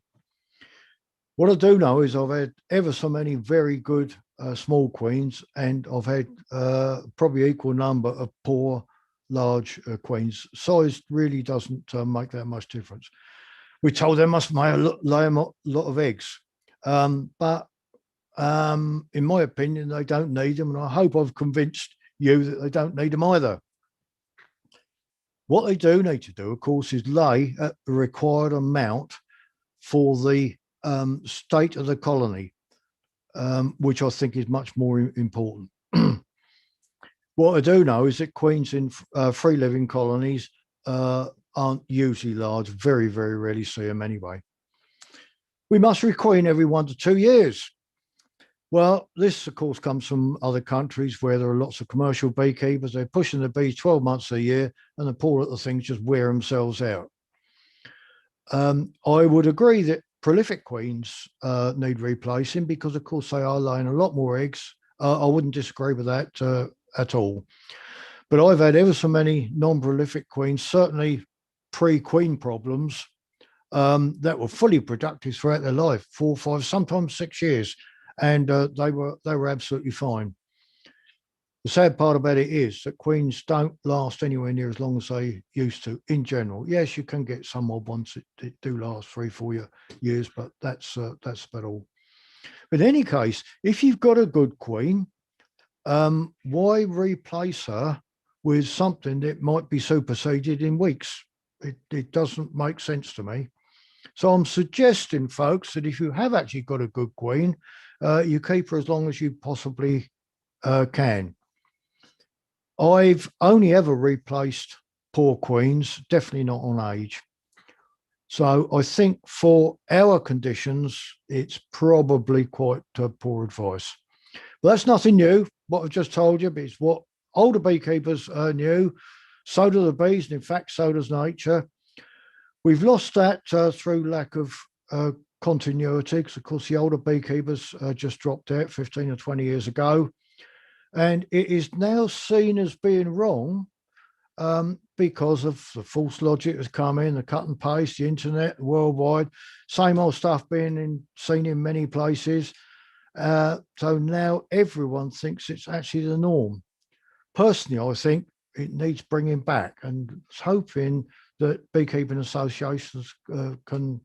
[SPEAKER 2] What I do know is I've had ever so many very good small queens, and I've had probably equal number of poor large queens. Size really doesn't make that much difference. We're told they must lay a lot of eggs, but In my opinion, they don't need them, and I hope I've convinced you that they don't need them either. What they do need to do, of course, is lay at the required amount for the state of the colony, which I think is much more important. What I do know is that queens in free living colonies aren't usually large, very, very rarely see them anyway. We must requeen every 1 to 2 years. Well, this, of course, comes from other countries where there are lots of commercial beekeepers. They're pushing the bees 12 months a year, and the poor little things just wear themselves out. I would agree that prolific queens need replacing because, of course, they are laying a lot more eggs. I wouldn't disagree with that at all. But I've had ever so many non-prolific queens, certainly pre-queen problems, that were fully productive throughout their life, 4, 5, sometimes 6 years, and they were absolutely fine. The sad part about it is that queens don't last anywhere near as long as they used to in general. Yes, you can get some odd ones that do last 3, 4 years, but that's about all. But in any case, if you've got a good queen, why replace her with something that might be superseded in weeks? It doesn't make sense to me. So I'm suggesting, folks, that if you have actually got a good queen, you keep her as long as you possibly can. I've only ever replaced poor queens, definitely not on age. So I think for our conditions, it's probably quite poor advice. But that's nothing new, what I've just told you, but it's what older beekeepers knew. So do the bees, and in fact, so does nature. We've lost that through lack of continuity, because of course the older beekeepers just dropped out 15 or 20 years ago. And it is now seen as being wrong because of the false logic that's come in, the cut and paste, the internet, worldwide, same old stuff being seen in many places. So now everyone thinks it's actually the norm. Personally, I think it needs bringing back, and it's hoping that beekeeping associations can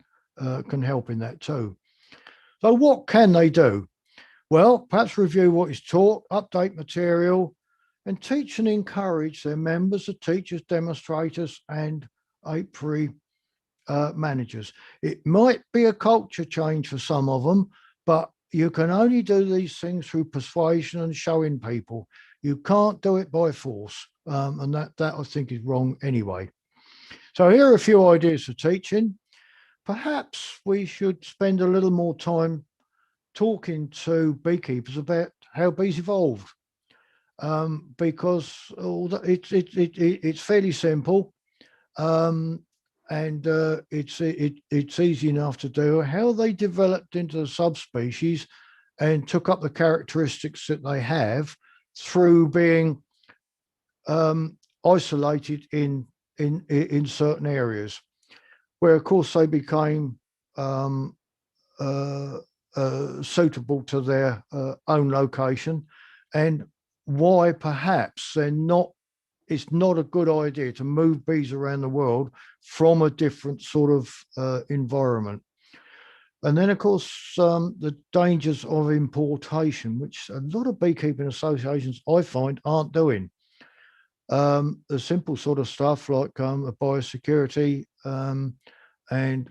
[SPEAKER 2] help in that too. So what can they do? Well, perhaps review what is taught, update material, and teach and encourage their members, the teachers, demonstrators, and apiary managers. It might be a culture change for some of them, but you can only do these things through persuasion and showing people. You can't do it by force, and that I think is wrong anyway. So here are a few ideas for teaching. Perhaps we should spend a little more time talking to beekeepers about how bees evolved, because it's fairly simple, and it's easy enough to do. How they developed into the subspecies and took up the characteristics that they have through being isolated in certain areas, where of course they became suitable to their own location, and why perhaps it's not a good idea to move bees around the world from a different sort of environment. And then, of course, the dangers of importation, which a lot of beekeeping associations, I find, aren't doing. The simple sort of stuff like biosecurity and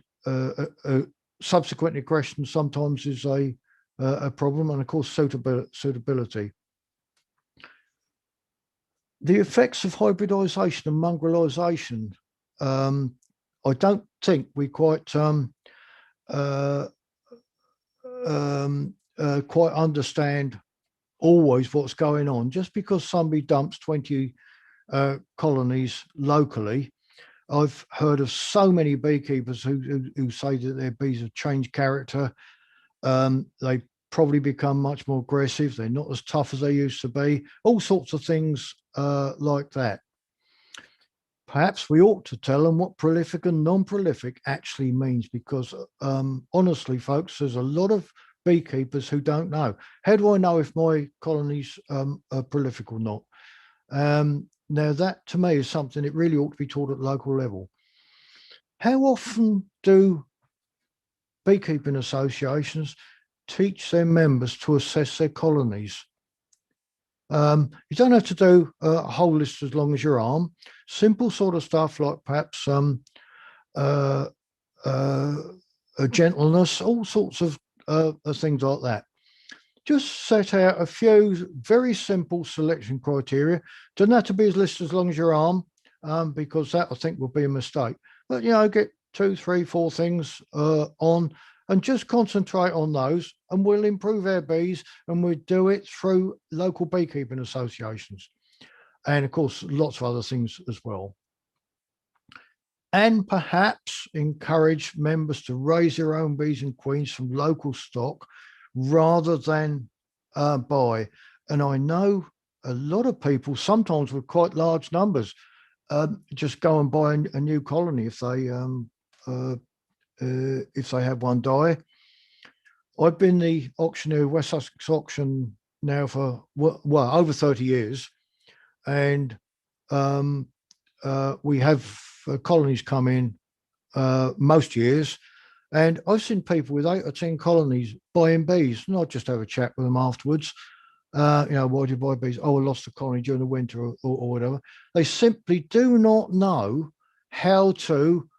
[SPEAKER 2] subsequent aggression sometimes is a problem, and of course suitability. The effects of hybridization and mongrelization, I don't think we quite quite understand always what's going on. Just because somebody dumps 20 colonies locally, I've heard of so many beekeepers who say that their bees have changed character. They probably become much more aggressive. They're not as tough as they used to be. All sorts of things like that. Perhaps we ought to tell them what prolific and non-prolific actually means, because honestly, folks, there's a lot of beekeepers who don't know. How do I know if my colonies are prolific or not? Now, that to me is something that really ought to be taught at local level. How often do beekeeping associations teach their members to assess their colonies. You don't have to do a whole list as long as your arm. Simple sort of stuff like perhaps a gentleness, all sorts of things like that. Just set out a few very simple selection criteria. Doesn't have to be as listed as long as your arm, because that I think would be a mistake. But get 2, 3, 4 things on, and just concentrate on those, and we'll improve our bees, and we'll do it through local beekeeping associations, and of course lots of other things as well. And perhaps encourage members to raise their own bees and queens from local stock rather than buy. And I know a lot of people, sometimes with quite large numbers, just go and buy a new colony if they have one die. I've been the auctioneer, West Sussex Auction, now for over 30 years, and we have colonies come in most years, and I've seen people with 8 or 10 colonies buying bees, not just have a chat with them afterwards. Why do you buy bees? Oh, I lost a colony during the winter or whatever. They simply do not know how to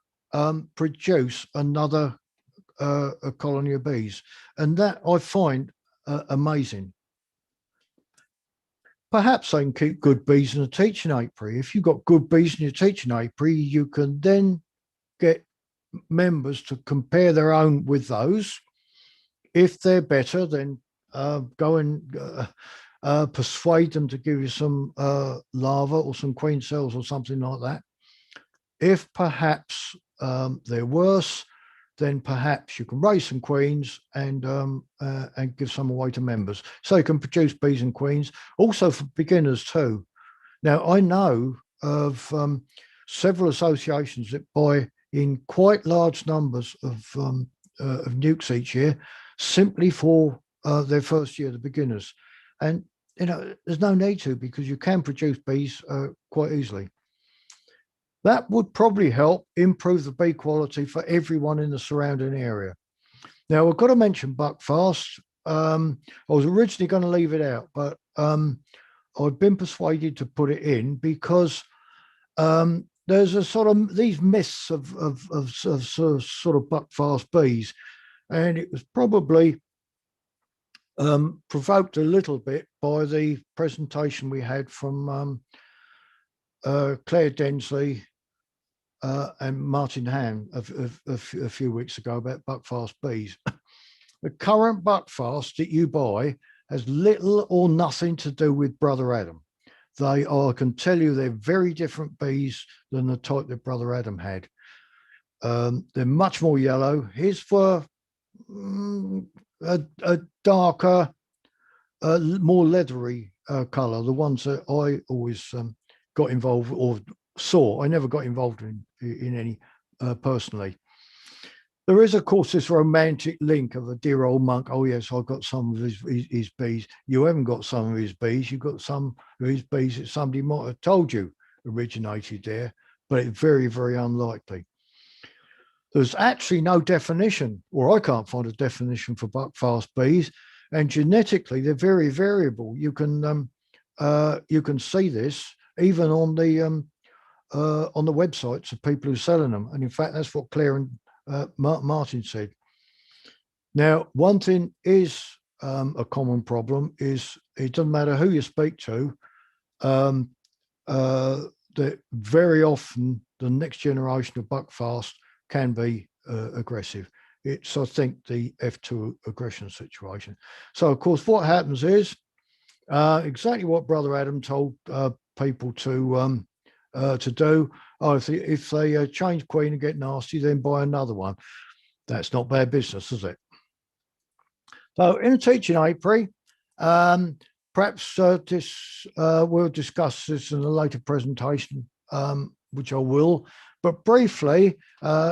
[SPEAKER 2] produce another a colony of bees, and that I find amazing. Perhaps they can keep good bees in a teaching apiary. If you've got good bees in your teaching apiary, you can then get members to compare their own with those. If they're better, then go and persuade them to give you some larvae or some queen cells or something like that. If perhaps they're worse, then perhaps you can raise some queens and give some away to members, so you can produce bees and queens, also for beginners too. Now, I know of several associations that buy in quite large numbers of nukes each year, simply for their first year, the beginners. And there's no need to, because you can produce bees quite easily. That would probably help improve the bee quality for everyone in the surrounding area. Now, I've got to mention Buckfast. I was originally going to leave it out, but I've been persuaded to put it in because there's a sort of these myths of sort of Buckfast bees, and it was probably provoked a little bit by the presentation we had from Claire Densley and Martin Ham a few weeks ago about Buckfast bees. The current Buckfast that you buy has little or nothing to do with Brother Adam. They are, I can tell you, they're very different bees than the type that Brother Adam had. They're much more yellow. His were a darker, more leathery colour, the ones that I always got involved or saw. I never got involved in any personally. There is, of course, this romantic link of a dear old monk. Oh, yes, I've got some of his bees. You haven't got some of his bees. You've got some of his bees that somebody might have told you originated there, but it's very, very unlikely. There's actually no definition, or I can't find a definition for Buckfast bees, and genetically they're very variable. You can see this even on the websites of people who are selling them, and in fact that's what Claire and Martin said. Now, one thing is a common problem is it doesn't matter who you speak to, that very often the next generation of Buckfast can be aggressive. It's, I think, the F2 aggression situation. So, of course, what happens is exactly what Brother Adam told people to do. Oh, if they change queen and get nasty, then buy another one. That's not bad business, is it? So, in a teaching apiary, perhaps we'll discuss this in a later presentation, which I will. But briefly,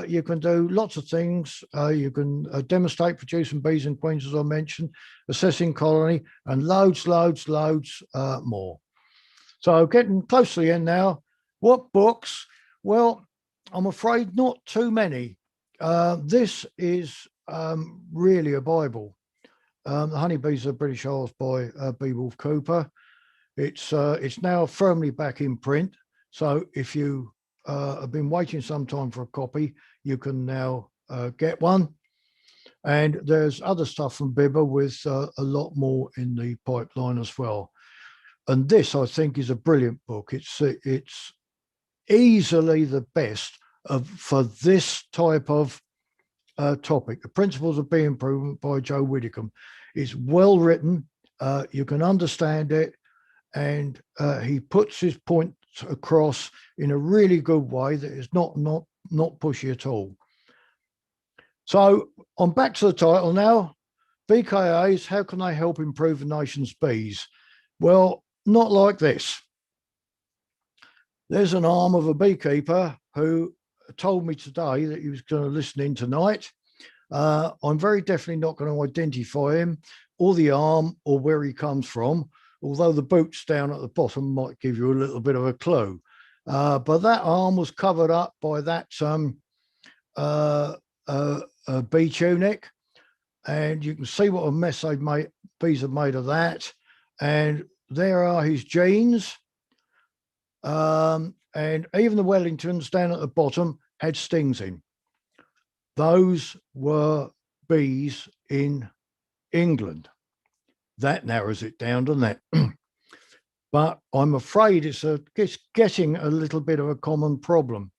[SPEAKER 2] you can do lots of things. You can demonstrate producing bees and queens, as I mentioned, assessing colony, and loads more. So getting close to the end now. What books? Well, I'm afraid not too many. This is really a Bible. The honeybees are British Isles by B. Wolf Cooper. It's now firmly back in print. So if you have been waiting some time for a copy, you can now get one. And there's other stuff from Bibber with a lot more in the pipeline as well. And this, I think, is a brilliant book. It's easily the best for this type of topic. The Principles of Bee Improvement by Joe Widdicombe. It's well written. You can understand it, and he puts his points across in a really good way that is not pushy at all. So I'm back to the title now. BKAs, how can they help improve the nation's bees? Well, not like this. There's an arm of a beekeeper who told me today that he was going to listen in tonight. I'm very definitely not going to identify him or the arm or where he comes from, although the boots down at the bottom might give you a little bit of a clue. But that arm was covered up by that bee tunic, and you can see what a mess bees have made of that. And there are his jeans. And even the Wellingtons down at the bottom had stings in. Those were bees in England. That narrows it down, doesn't it? But I'm afraid it's getting a little bit of a common problem.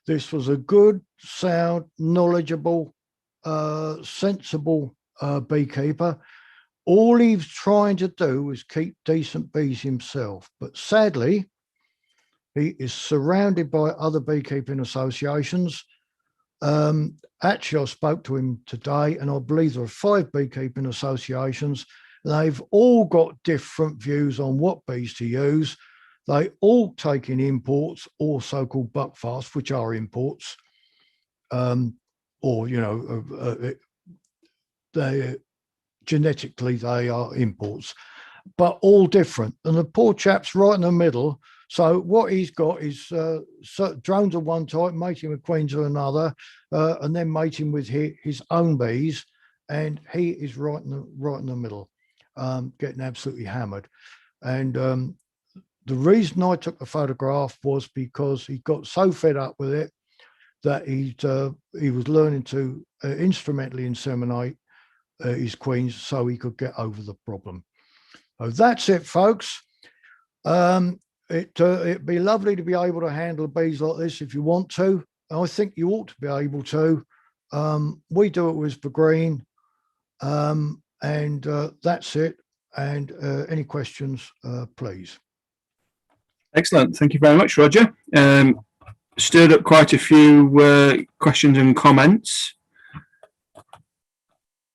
[SPEAKER 2] This was a good, sound, knowledgeable, sensible beekeeper. All he was trying to do was keep decent bees himself. But sadly, he is surrounded by other beekeeping associations. Actually, I spoke to him today, and I believe there are 5 beekeeping associations. They've all got different views on what bees to use. They all take in imports or so-called buckfast, which are imports, or, genetically they are imports, but all different. And the poor chap's right in the middle. So what he's got is drones of one type, mating with queens of another, and then mating with his own bees, and he is right in the middle, getting absolutely hammered. And the reason I took the photograph was because he got so fed up with it that he was learning to instrumentally inseminate his queens so he could get over the problem. So that's it, folks. It'd be lovely to be able to handle bees like this if you want to. I think you ought to be able to. We do it with the green, and that's it. And any questions, please.
[SPEAKER 1] Excellent. Thank you very much, Roger. Stirred up quite a few questions and comments.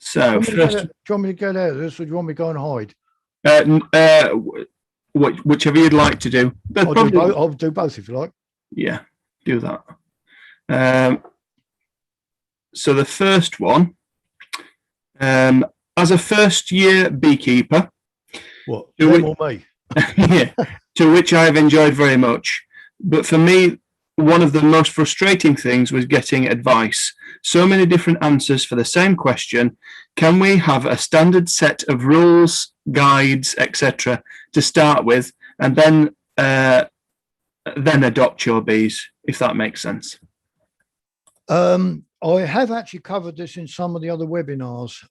[SPEAKER 1] So,
[SPEAKER 2] do you want me to get out of this, or do you want me to go and hide?
[SPEAKER 1] Whichever you'd like to do.
[SPEAKER 2] I'll do both if you like.
[SPEAKER 1] Yeah, do that. So the first one, as a first-year beekeeper,
[SPEAKER 2] what? Them or me?
[SPEAKER 1] Yeah, to which I have enjoyed very much. But for me, one of the most frustrating things was getting advice. So many different answers for the same question. Can we have a standard set of rules, guides, etc. to start with, and then adopt your bees, if that makes sense?
[SPEAKER 2] I have actually covered this in some of the other webinars.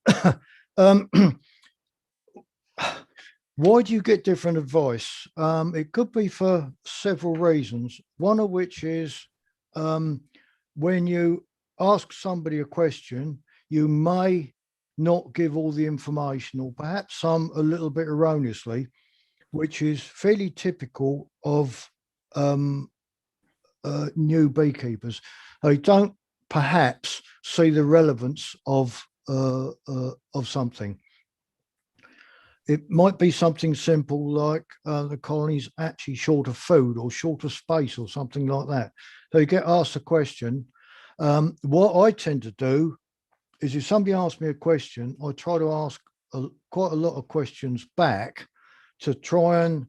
[SPEAKER 2] Why do you get different advice? It could be for several reasons. One of which is when you ask somebody a question, you may not give all the information, or perhaps some a little bit erroneously, which is fairly typical of new beekeepers. They don't perhaps see the relevance of something. It might be something simple like the colony's actually short of food or short of space or something like that. So you get asked a question. What I tend to do is if somebody asks me a question, I try to ask quite a lot of questions back to try and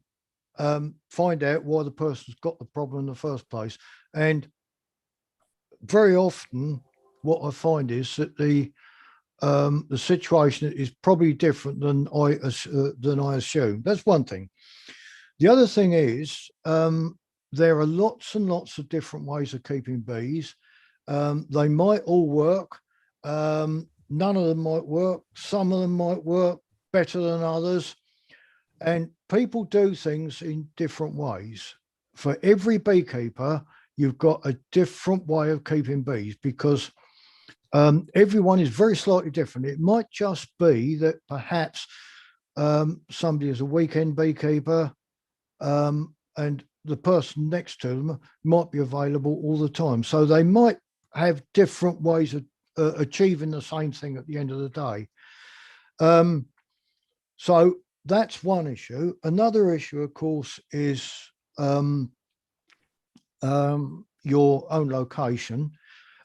[SPEAKER 2] find out why the person's got the problem in the first place. And very often what I find is that the the situation is probably different than I assume. That's one thing. The other thing is there are lots and lots of different ways of keeping bees. They might all work. None of them might work. Some of them might work better than others. And people do things in different ways. For every beekeeper, you've got a different way of keeping bees because everyone is very slightly different. It might just be that perhaps somebody is a weekend beekeeper and the person next to them might be available all the time. So they might have different ways of achieving the same thing at the end of the day. So that's one issue. Another issue, of course, is your own location.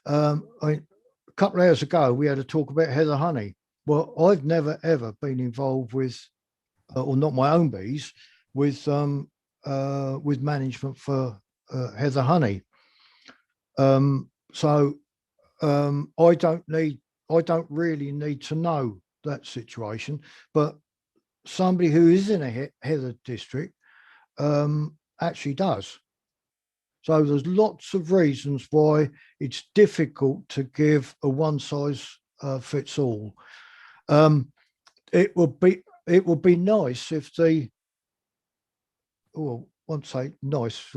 [SPEAKER 2] A couple of hours ago, we had a talk about heather honey. Well, I've never, ever been involved with, or not my own bees, with management for heather honey. So I don't really need to know that situation, but somebody who is in a heather district actually does. So there's lots of reasons why it's difficult to give a one size fits all. It would be nice if well, I won't say nice,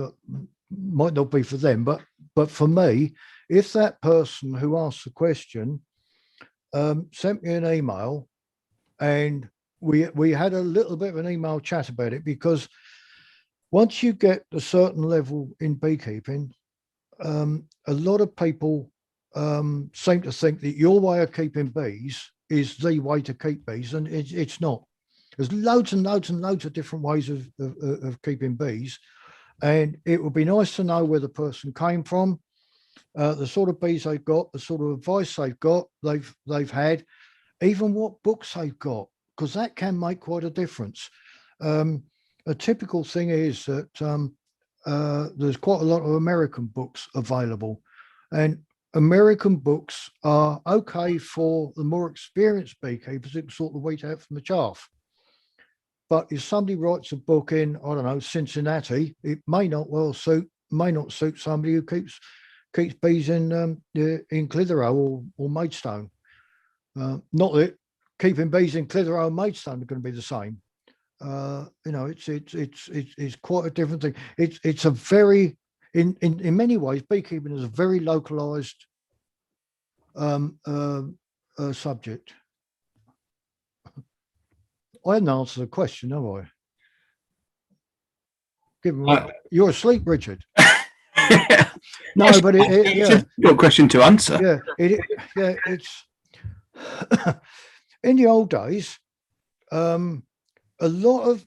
[SPEAKER 2] might not be for them, but for me, if that person who asked the question sent me an email and we had a little bit of an email chat about it, because once you get a certain level in beekeeping, a lot of people seem to think that your way of keeping bees is the way to keep bees, and it's not. There's loads and loads and loads of different ways of keeping bees, and it would be nice to know where the person came from, the sort of bees they've got, the sort of advice they've had, even what books they've got, because that can make quite a difference. A typical thing is that there's quite a lot of American books available, and American books are okay for the more experienced beekeepers who can sort the wheat out from the chaff. But if somebody writes a book in, I don't know, Cincinnati, it may not suit somebody who keeps bees in Clitheroe or Maidstone. Not that keeping bees in Clitheroe and Maidstone are going to be the same. It's quite a different thing. It's a very, in many ways, beekeeping is a very localized subject. I haven't answered the question, have I? You're asleep, Richard. No, but it's a
[SPEAKER 1] difficult question to answer.
[SPEAKER 2] Yeah, it's in the old days. A lot of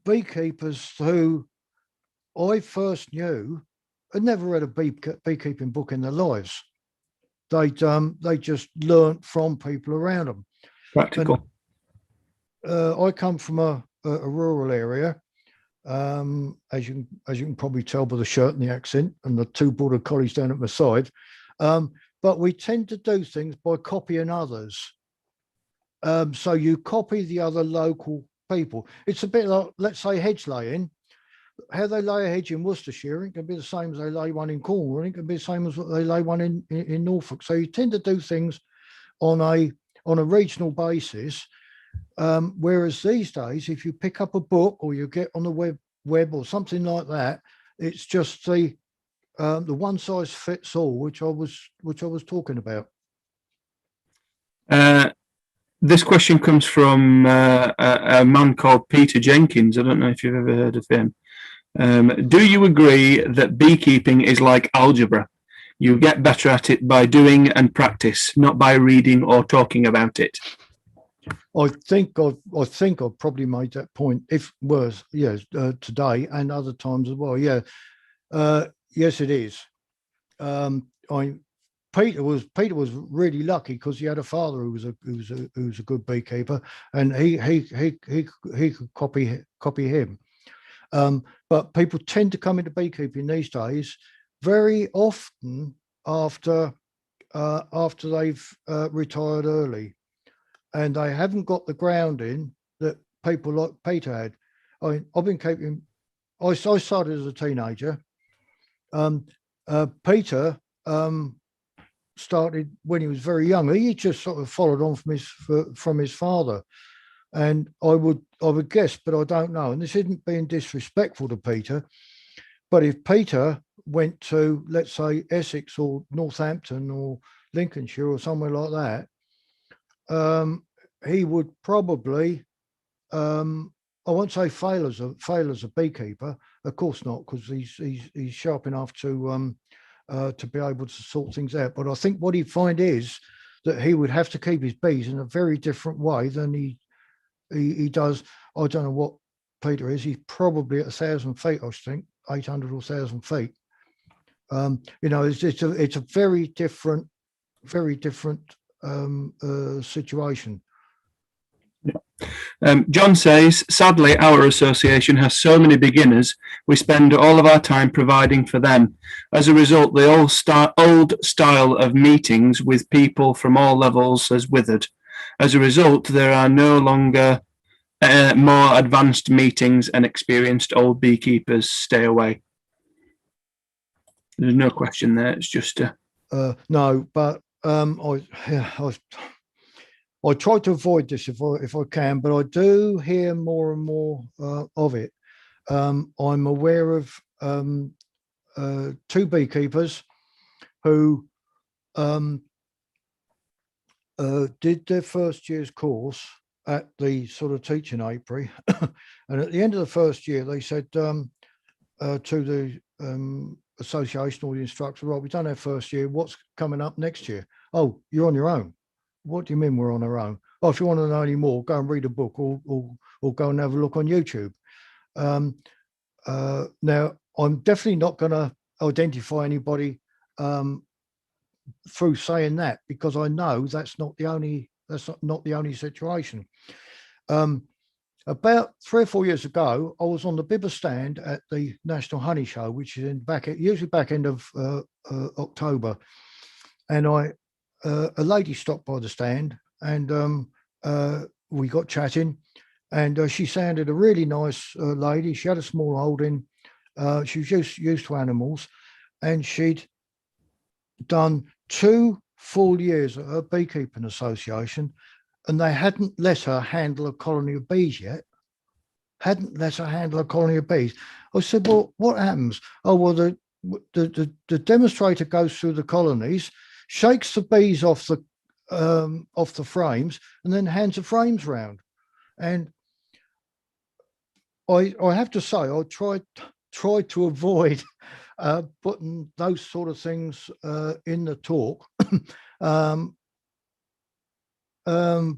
[SPEAKER 2] beekeepers who I first knew had never read a beekeeping book in their lives. They just learnt from people around them.
[SPEAKER 1] Practical.
[SPEAKER 2] And, I come from a rural area, as you can probably tell by the shirt and the accent and the two border collies down at my side. But we tend to do things by copying others. So you copy the other local people. It's a bit like, let's say, hedge laying. How they lay a hedge in Worcestershire, it can be the same as they lay one in Cornwall, and it can be the same as what they lay one in Norfolk. So you tend to do things on a regional basis. Whereas these days, if you pick up a book or you get on the web or something like that, it's just the one size fits all, which I was talking about.
[SPEAKER 1] This question comes from a man called Peter Jenkins. I don't know if you've ever heard of him. Do you agree that beekeeping is like algebra? You get better at it by doing and practice, not by reading or talking about it.
[SPEAKER 2] I think I've probably made that point. Today and other times as well. Yeah, yes, it is. Peter was really lucky because he had a father who was a good beekeeper, and he could copy him. But people tend to come into beekeeping these days very often after they've retired early. and they haven't got the grounding that people like Peter had. I mean, I've been keeping. I started as a teenager. Peter started when he was very young. He just sort of followed on from his father, and I would guess, but I don't know. And this isn't being disrespectful to Peter, but if Peter went to, let's say, Essex or Northampton or Lincolnshire or somewhere like that, he would probably, I won't say fail as a beekeeper. Of course not, because he's sharp enough to be able to sort things out. But I think what he'd find is that he would have to keep his bees in a very different way than he does. I don't know what Peter is. He's probably at 1,000 feet, I think, 800 or 1,000 feet. It's a very different situation.
[SPEAKER 1] John says, sadly, our association has so many beginners, we spend all of our time providing for them. As a result, the old style of meetings with people from all levels has withered. As a result, there are no longer more advanced meetings, and experienced old beekeepers stay away. There's no question there. It's just
[SPEAKER 2] no, but I try to avoid this if I can, but I do hear more and more of it. I'm aware of 2 beekeepers who did their first year's course at the sort of teaching apiary, and at the end of the first year, they said to the association or the instructor, right, we've done our first year, what's coming up next year? Oh, you're on your own. What do you mean we're on our own? Oh, if you want to know any more, go and read a book or go and have a look on YouTube. Now, I'm definitely not going to identify anybody through saying that, because I know that's not the only situation. About 3 or 4 years ago, I was on the bibber stand at the National Honey Show, which is usually back end of October, and a lady stopped by the stand, and we got chatting, and she sounded a really nice lady. She had a small holding. She was used to animals, and she'd done 2 full years at her Beekeeping Association, and they hadn't let her handle a colony of bees yet. Hadn't let her handle a colony of bees. I said, well, what happens? Oh, well, the demonstrator goes through the colonies, shakes the bees off the frames, and then hands the frames round. And I have to say, I tried to avoid putting those sort of things in the talk,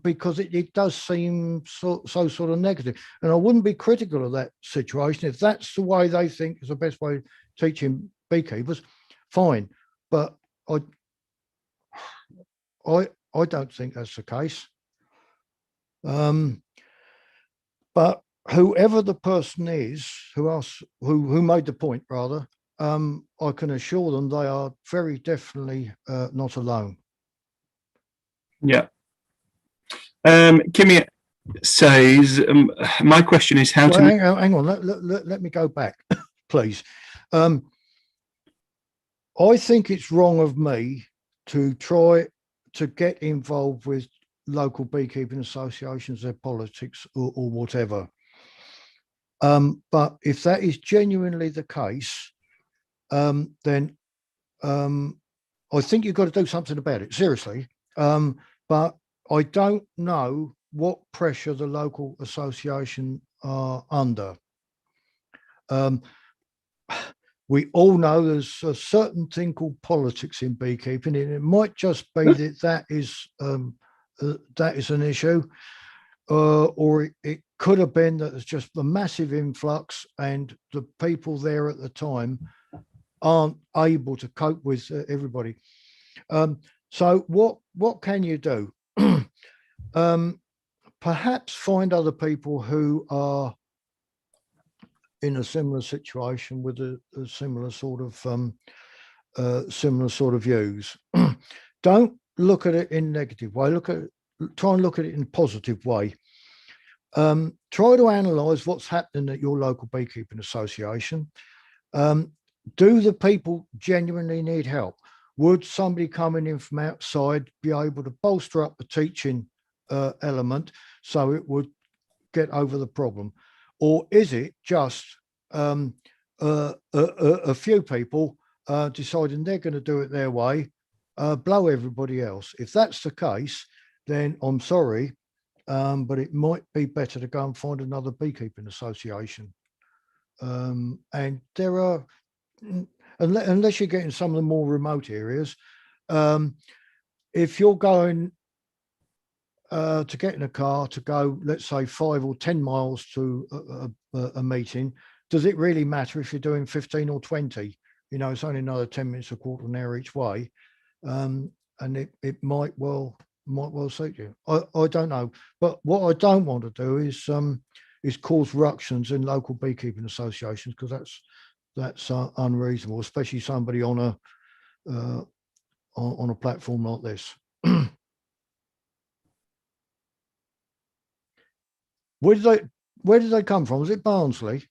[SPEAKER 2] because it does seem so sort of negative. And I wouldn't be critical of that situation. If that's the way they think is the best way of teaching beekeepers, fine. But I don't think that's the case. But whoever the person is who made the point, rather, I can assure them they are very definitely not alone.
[SPEAKER 1] Yeah. Kimmy says, my question is how to...
[SPEAKER 2] Hang on, let me go back, please. I think it's wrong of me to try to get involved with local beekeeping associations, their politics or whatever. But if that is genuinely the case, then I think you've got to do something about it, seriously. But I don't know what pressure the local association are under. We all know there's a certain thing called politics in beekeeping, and it might just be that is an issue, or it could have been that there's just a massive influx and the people there at the time aren't able to cope with everybody. So what can you do? Perhaps find other people who are in a similar situation with a similar sort of views. Don't look at it in a negative way. Look at it try and look at it in a positive way. Try to analyse what's happening at your local beekeeping association. Do the people genuinely need help? Would somebody coming in from outside be able to bolster up the teaching element so it would get over the problem? Or is it just a few people deciding they're going to do it their way, blow everybody else? If that's the case, then I'm sorry, but it might be better to go and find another beekeeping association. And there are, unless you get in some of the more remote areas, if you're going to get in a car to go, let's say 5 or 10 miles to a meeting, does it really matter if you're doing 15 or 20? You know, it's only another 10 minutes, a quarter of an hour each way. And it might well suit you. I don't know. But what I don't want to do is cause ructions in local beekeeping associations, because that's unreasonable, especially somebody on a platform like this. Where did they come from? Was it Barnsley?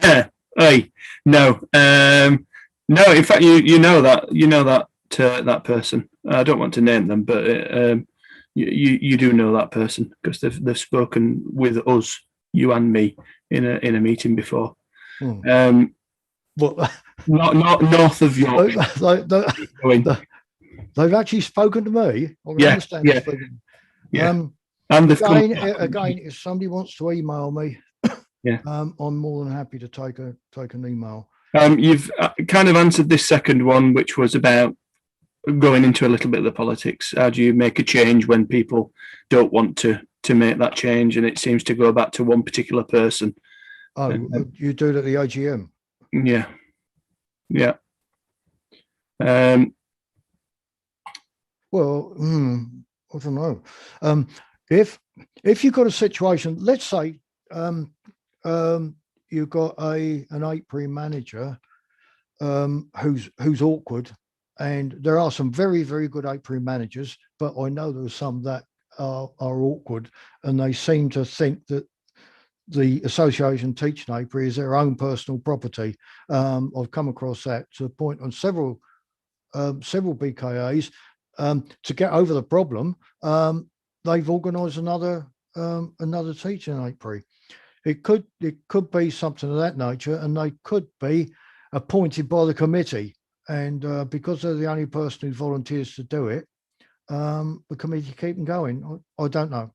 [SPEAKER 1] Yeah. Hey, no. No, in fact, you know that person. I don't want to name them, but you do know that person because they've spoken with us, you and me, in a meeting before.
[SPEAKER 2] Well,
[SPEAKER 1] not north of Yorkshire.
[SPEAKER 2] They've actually spoken to me. I
[SPEAKER 1] Yeah,
[SPEAKER 2] understand.
[SPEAKER 1] yeah, yeah. And
[SPEAKER 2] again, if somebody wants to email me,
[SPEAKER 1] yeah,
[SPEAKER 2] I'm more than happy to take an email.
[SPEAKER 1] You've kind of answered this second one, which was about going into a little bit of the politics. How do you make a change when people don't want to make that change, and it seems to go back to one particular person?
[SPEAKER 2] Oh, you do it at the AGM?
[SPEAKER 1] Yeah, yeah.
[SPEAKER 2] Well, I don't know. If you've got a situation, let's say you've got an apiary manager who's awkward, and there are some very, very good apiary managers, but I know there are some that are awkward, and they seem to think that the association teaching apiary is their own personal property. I've come across that to a point on several BKAs. To get over the problem, they've organised another teaching apiary. It could be something of that nature, and they could be appointed by the committee. And because they're the only person who volunteers to do it, the committee keep them going. I don't know.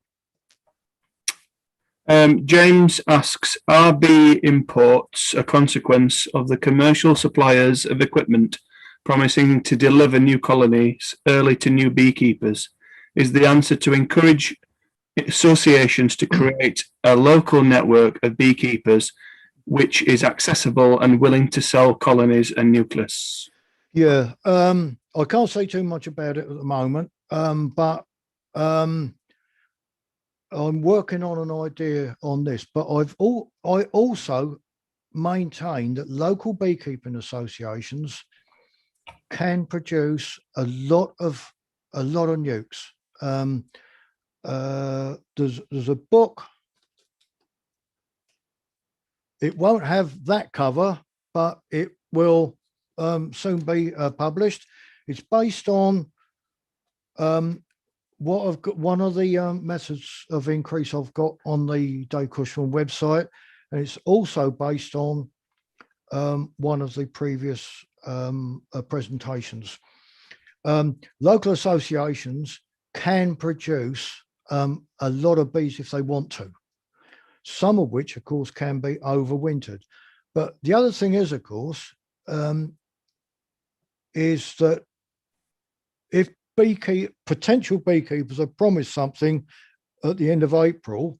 [SPEAKER 1] James asks, are bee imports a consequence of the commercial suppliers of equipment promising to deliver new colonies early to new beekeepers? Is the answer to encourage associations to create a local network of beekeepers which is accessible and willing to sell colonies and nucleus?
[SPEAKER 2] Yeah, I can't say too much about it at the moment, but I'm working on an idea on this. But I also maintain that local beekeeping associations can produce a lot of nukes. There's a book. It won't have that cover, but it will soon be published. It's based on what I've got. One of the methods of increase I've got on the Dave Cushman website, and it's also based on one of the previous presentations. Local associations can produce a lot of bees if they want to, some of which, of course, can be overwintered. But the other thing is, of course, is that if potential beekeepers are promised something at the end of April,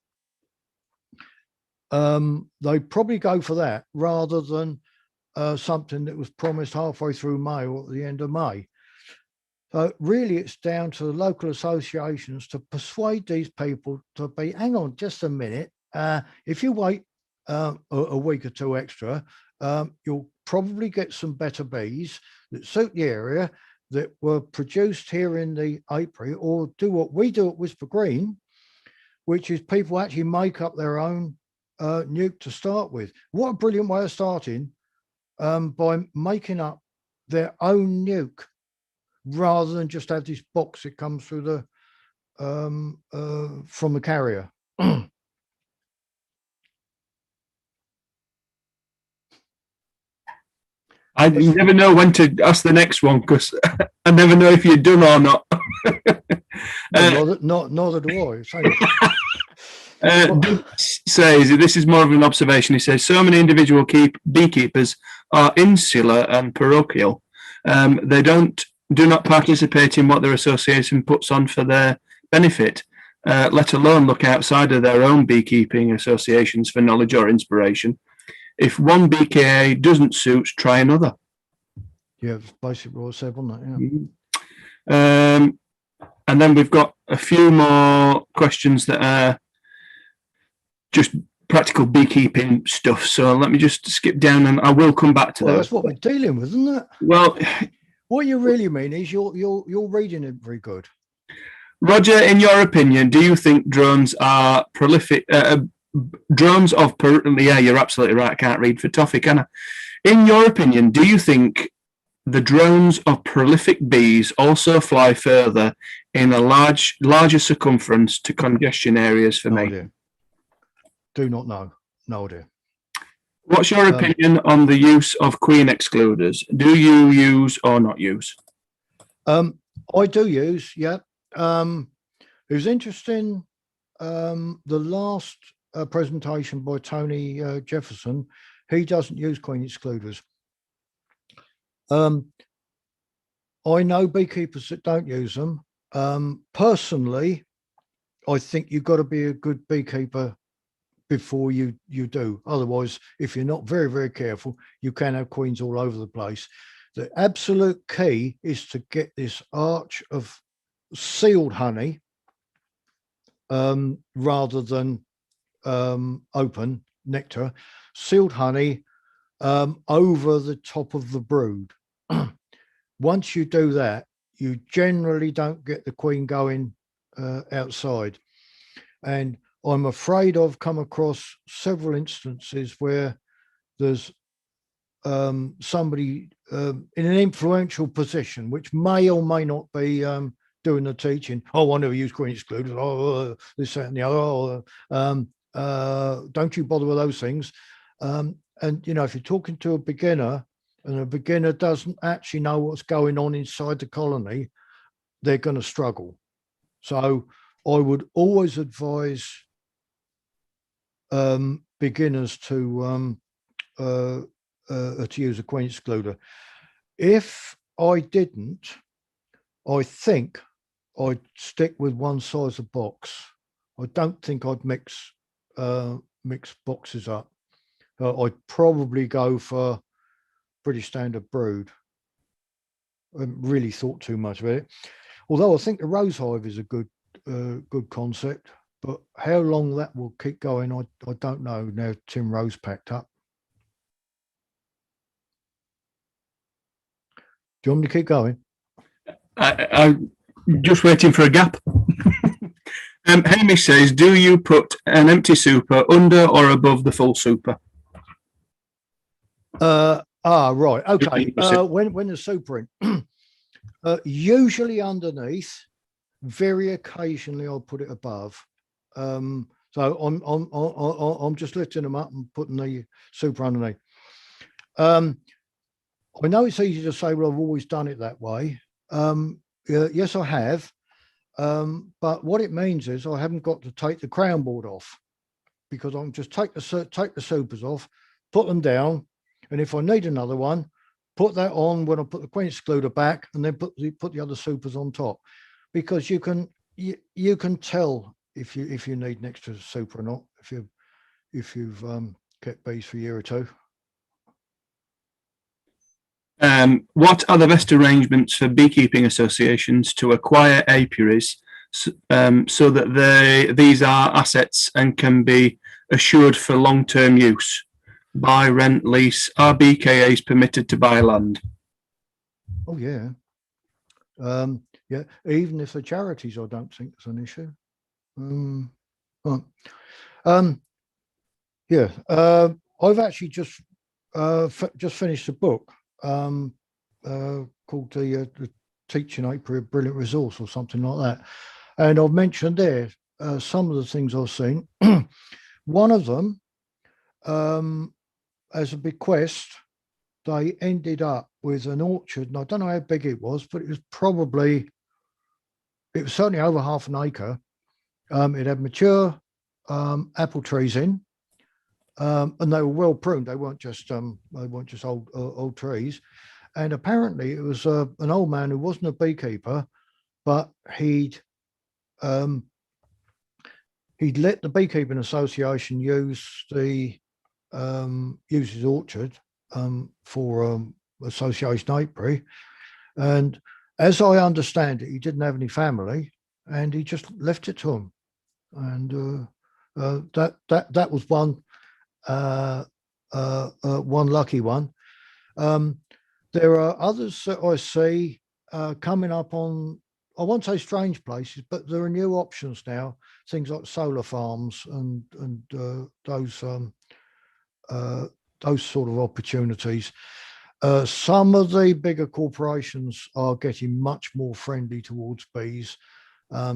[SPEAKER 2] they probably go for that rather than something that was promised halfway through May or at the end of May. So really, it's down to the local associations to persuade these people to be, hang on just a minute, if you wait a week or two extra, you'll probably get some better bees that suit the area, that were produced here in the apiary, or do what we do at Whisper Green, which is people actually make up their own nuke to start with. What a brilliant way of starting, by making up their own nuke rather than just have this box that comes through the from the carrier.
[SPEAKER 1] I never know when to ask the next one because I never know if you're done or not.
[SPEAKER 2] Neither do I.
[SPEAKER 1] Doug says, this is more of an observation. He says, so many individual beekeepers are insular and parochial. They do not participate in what their association puts on for their benefit, let alone look outside of their own beekeeping associations for knowledge or inspiration. If one BKA doesn't suit, try another.
[SPEAKER 2] Yeah, it's basically what I said, wasn't it? Yeah.
[SPEAKER 1] And then we've got a few more questions that are just practical beekeeping stuff. So let me just skip down and I will come back to those.
[SPEAKER 2] That's what we're dealing with, isn't it?
[SPEAKER 1] Well,
[SPEAKER 2] what you really mean is you're reading it very good.
[SPEAKER 1] Roger, in your opinion, do you think drones are prolific? Drones of yeah, you're absolutely right. I can't read for toffee, can I? In your opinion, do you think the drones of prolific bees also fly further in a larger circumference to congestion areas for mating?
[SPEAKER 2] Idea. Do not know. No idea.
[SPEAKER 1] What's your opinion on the use of queen excluders? Do you use or not use?
[SPEAKER 2] I do use, yeah. It was interesting. The last presentation by Tony Jefferson, he doesn't use queen excluders. I know beekeepers that don't use them. Personally, I think you've got to be a good beekeeper before you do. Otherwise, if you're not very, very careful, you can have queens all over the place. The absolute key is to get this arch of sealed honey rather than open nectar, sealed honey over the top of the brood. Once you do that, you generally don't get the queen going outside. And I'm afraid I've come across several instances where there's somebody in an influential position, which may or may not be doing the teaching. Oh, I never use queen excluders. Oh, this, that, and the other. Don't you bother with those things. And, you know, if you're talking to a beginner and a beginner doesn't actually know what's going on inside the colony, they're going to struggle. So I would always advise beginners to use a queen excluder. If I didn't, I think I'd stick with one size of box. I don't think I'd mix boxes up. I'd probably go for pretty standard brood. I haven't really thought too much about it. Although I think the rose hive is a good concept, but how long that will keep going, I don't know. Now Tim Rose packed up. Do you want me to keep going?
[SPEAKER 1] I'm just waiting for a gap. Hamish says, do you put an empty super under or above the full super?
[SPEAKER 2] Right. Okay. When the super in, usually underneath, very occasionally I'll put it above. So I'm just lifting them up and putting the super underneath. I know it's easy to say, well, I've always done it that way. Yes, I have. But what it means is I haven't got to take the crown board off, because I can just take the supers off, put them down, and if I need another one, put that on when I put the queen excluder back, and then put the other supers on top, because you can tell if you need an extra super or not if you've kept bees for a year or two.
[SPEAKER 1] What are the best arrangements for beekeeping associations to acquire apiaries so that these are assets and can be assured for long-term use? Buy, rent, lease. Are BKAs permitted to buy land?
[SPEAKER 2] Oh, yeah. Yeah, even if the charities, I don't think it's an issue. Right. Yeah, I've actually just finished a book called the Teaching Apiary, a Brilliant Resource, or something like that. And I've mentioned there some of the things I've seen. One of them, as a bequest, they ended up with an orchard, and I don't know how big it was, but it was certainly over half an acre. It had mature apple trees in, and they were well pruned. They weren't just old trees. And apparently, it was an old man who wasn't a beekeeper, but he'd let the Beekeeping Association use his orchard for association apiary. And as I understand it, he didn't have any family, and he just left it to him. And that was one lucky one. There are others that I see coming up on, I won't say strange places, but there are new options now. Things like solar farms and those sort of opportunities. Some of the bigger corporations are getting much more friendly towards bees,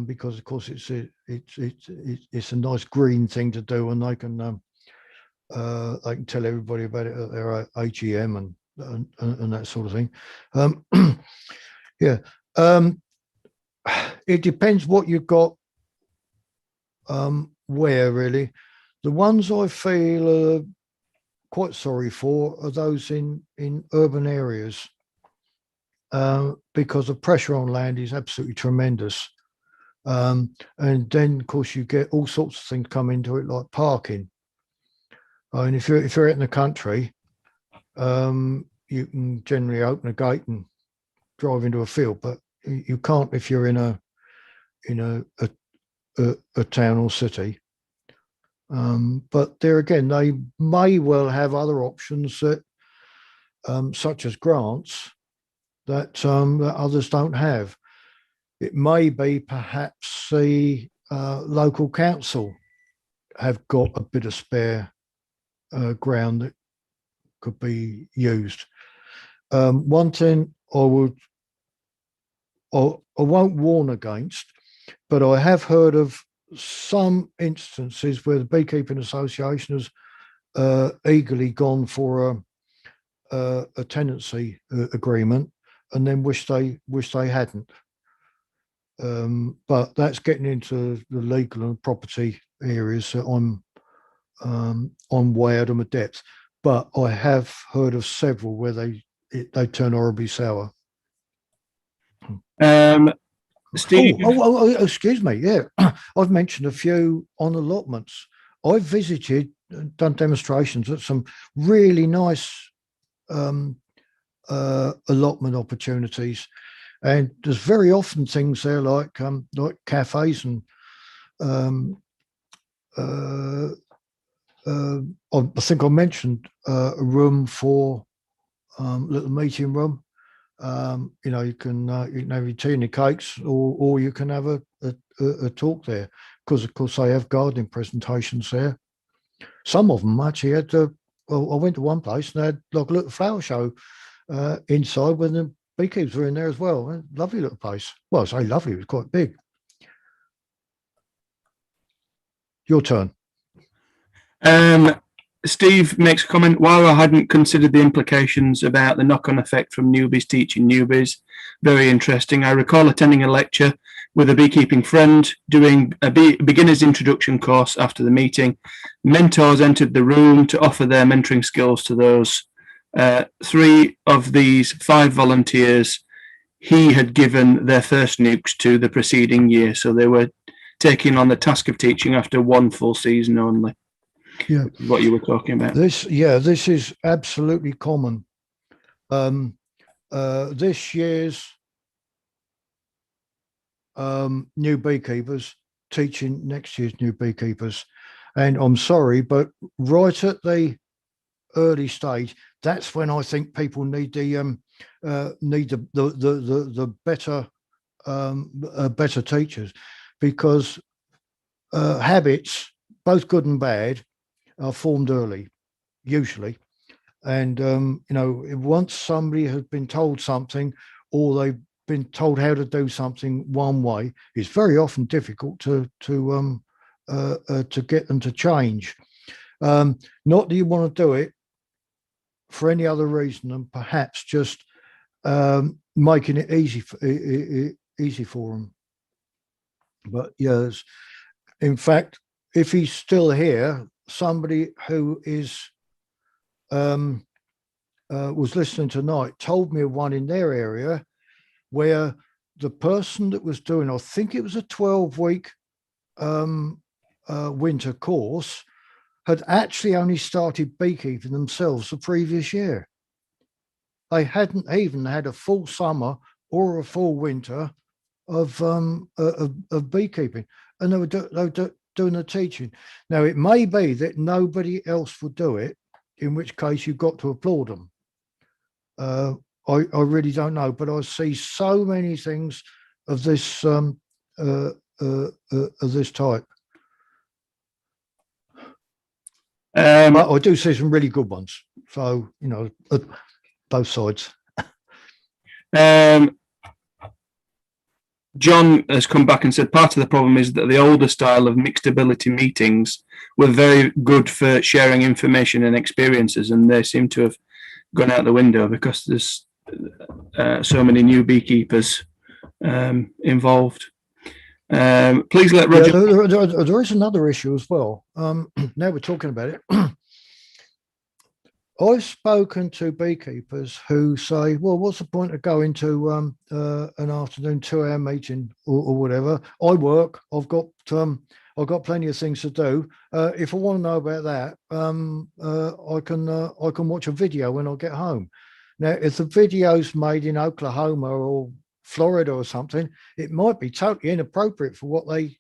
[SPEAKER 2] because of course it's a nice green thing to do, and they can tell everybody about it at their AGM and that sort of thing. Yeah. It depends what you've got, where really. The ones I feel quite sorry for are those in urban areas, because the pressure on land is absolutely tremendous. And then, of course, you get all sorts of things come into it, like parking. I mean, if you're out in the country, you can generally open a gate and drive into a field, but you can't if you're in a town or city. But there again, they may well have other options that, such as grants, that others don't have. It may be perhaps the local council have got a bit of spare ground that could be used. One thing I won't warn against, but I have heard of some instances where the Beekeeping Association has eagerly gone for a tenancy agreement, and then wish they hadn't. But that's getting into the legal and property areas that I'm way out of my depth. But I have heard of several where they turn horribly sour.
[SPEAKER 1] Steve.
[SPEAKER 2] Excuse me. Yeah, I've mentioned a few on allotments. I've visited, done demonstrations at some really nice allotment opportunities, and there's very often things there like cafes and I think I mentioned a room for little meeting room. You can have your tea and your cakes, or you can have a talk there, because of course they have gardening presentations there. Some of them actually had I went to one place and they had like a little flower show inside when the beekeepers were in there as well. Lovely little place. Well, I say lovely, it was quite big. Your turn.
[SPEAKER 1] Steve makes a comment, while I hadn't considered the implications about the knock-on effect from newbies teaching newbies, very interesting. I recall attending a lecture with a beekeeping friend, doing a beginner's introduction course. After the meeting, mentors entered the room to offer their mentoring skills to those. 3 of these 5 volunteers he had given their first nukes to the preceding year, so they were taking on the task of teaching after 1 full season only.
[SPEAKER 2] Yeah,
[SPEAKER 1] what you were talking about.
[SPEAKER 2] This is absolutely common. This year's new beekeepers teaching next year's new beekeepers, and I'm sorry, but right at the early stage, that's when I think people need the better better teachers, because habits, both good and bad, are formed early, usually. And, once somebody has been told something, or they've been told how to do something one way, it's very often difficult to get them to change. Not that you want to do it for any other reason than perhaps just making it easy for them. But yes, in fact, if he's still here, somebody who is was listening tonight told me of one in their area where the person that was doing, I think it was a 12-week winter course, had actually only started beekeeping themselves the previous year. They hadn't even had a full summer or a full winter of beekeeping, and they were doing the teaching. Now, it may be that nobody else would do it, in which case you've got to applaud them. I really don't know, but I see so many things of this type. But I do see some really good ones. So, both sides.
[SPEAKER 1] John has come back and said part of the problem is that the older style of mixed ability meetings were very good for sharing information and experiences, and they seem to have gone out the window because there's so many new beekeepers involved. Please let Roger.
[SPEAKER 2] Yeah, there is another issue as well. Now we're talking about it. I've spoken to beekeepers who say, well, what's the point of going to an afternoon 2-hour meeting or whatever? I work, I've got plenty of things to do. If I want to know about that, I can watch a video when I get home. Now, if the video's made in Oklahoma or Florida or something, it might be totally inappropriate for what they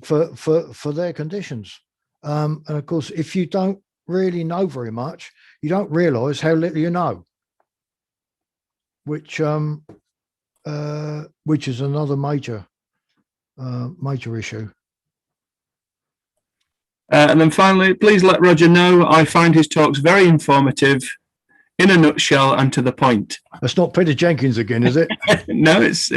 [SPEAKER 2] for their conditions. And of course, if you don't really know very much, you don't realize how little you know, which is another major issue.
[SPEAKER 1] And then finally, please let Roger know I find his talks very informative, in a nutshell and to the point.
[SPEAKER 2] That's not Peter Jenkins again, is it?
[SPEAKER 1] No, it's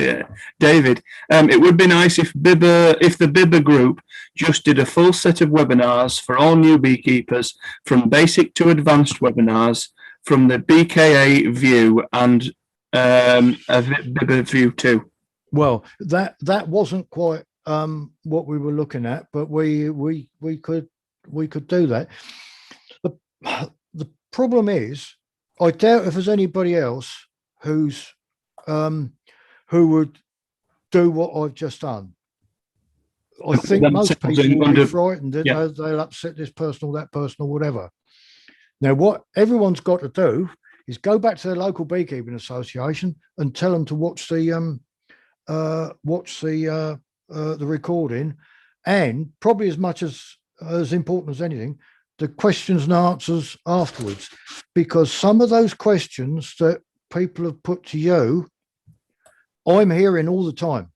[SPEAKER 1] David. It would be nice if the Bibber group just did a full set of webinars for all new beekeepers, from basic to advanced webinars, from the BKA view and a Bibber view too.
[SPEAKER 2] Well, that wasn't quite what we were looking at, but we could do that. The problem is, I doubt if there's anybody else who would do what I've just done. I think most people will be frightened that they'll upset this person or that person or whatever. Now, what everyone's got to do is go back to their local beekeeping association and tell them to watch the recording, and probably as much as important as anything, the questions and answers afterwards, because some of those questions that people have put to you, I'm hearing all the time.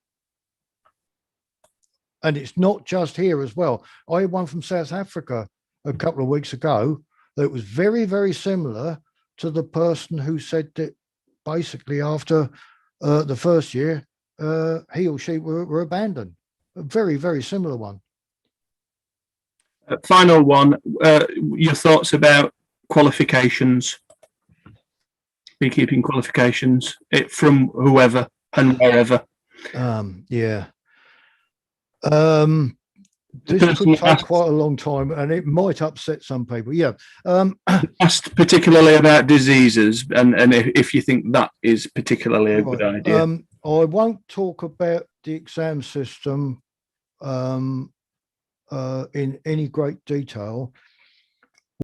[SPEAKER 2] And it's not just here as well. I had one from South Africa a couple of weeks ago that was very, very similar to the person who said that basically after the first year, he or she were abandoned. A very, very similar one.
[SPEAKER 1] Final one, your thoughts about qualifications, beekeeping qualifications, from whoever and wherever.
[SPEAKER 2] This could take quite a long time, and it might upset some people.
[SPEAKER 1] Asked particularly about diseases, and if you think that is particularly a good idea.
[SPEAKER 2] I won't talk about the exam system in any great detail,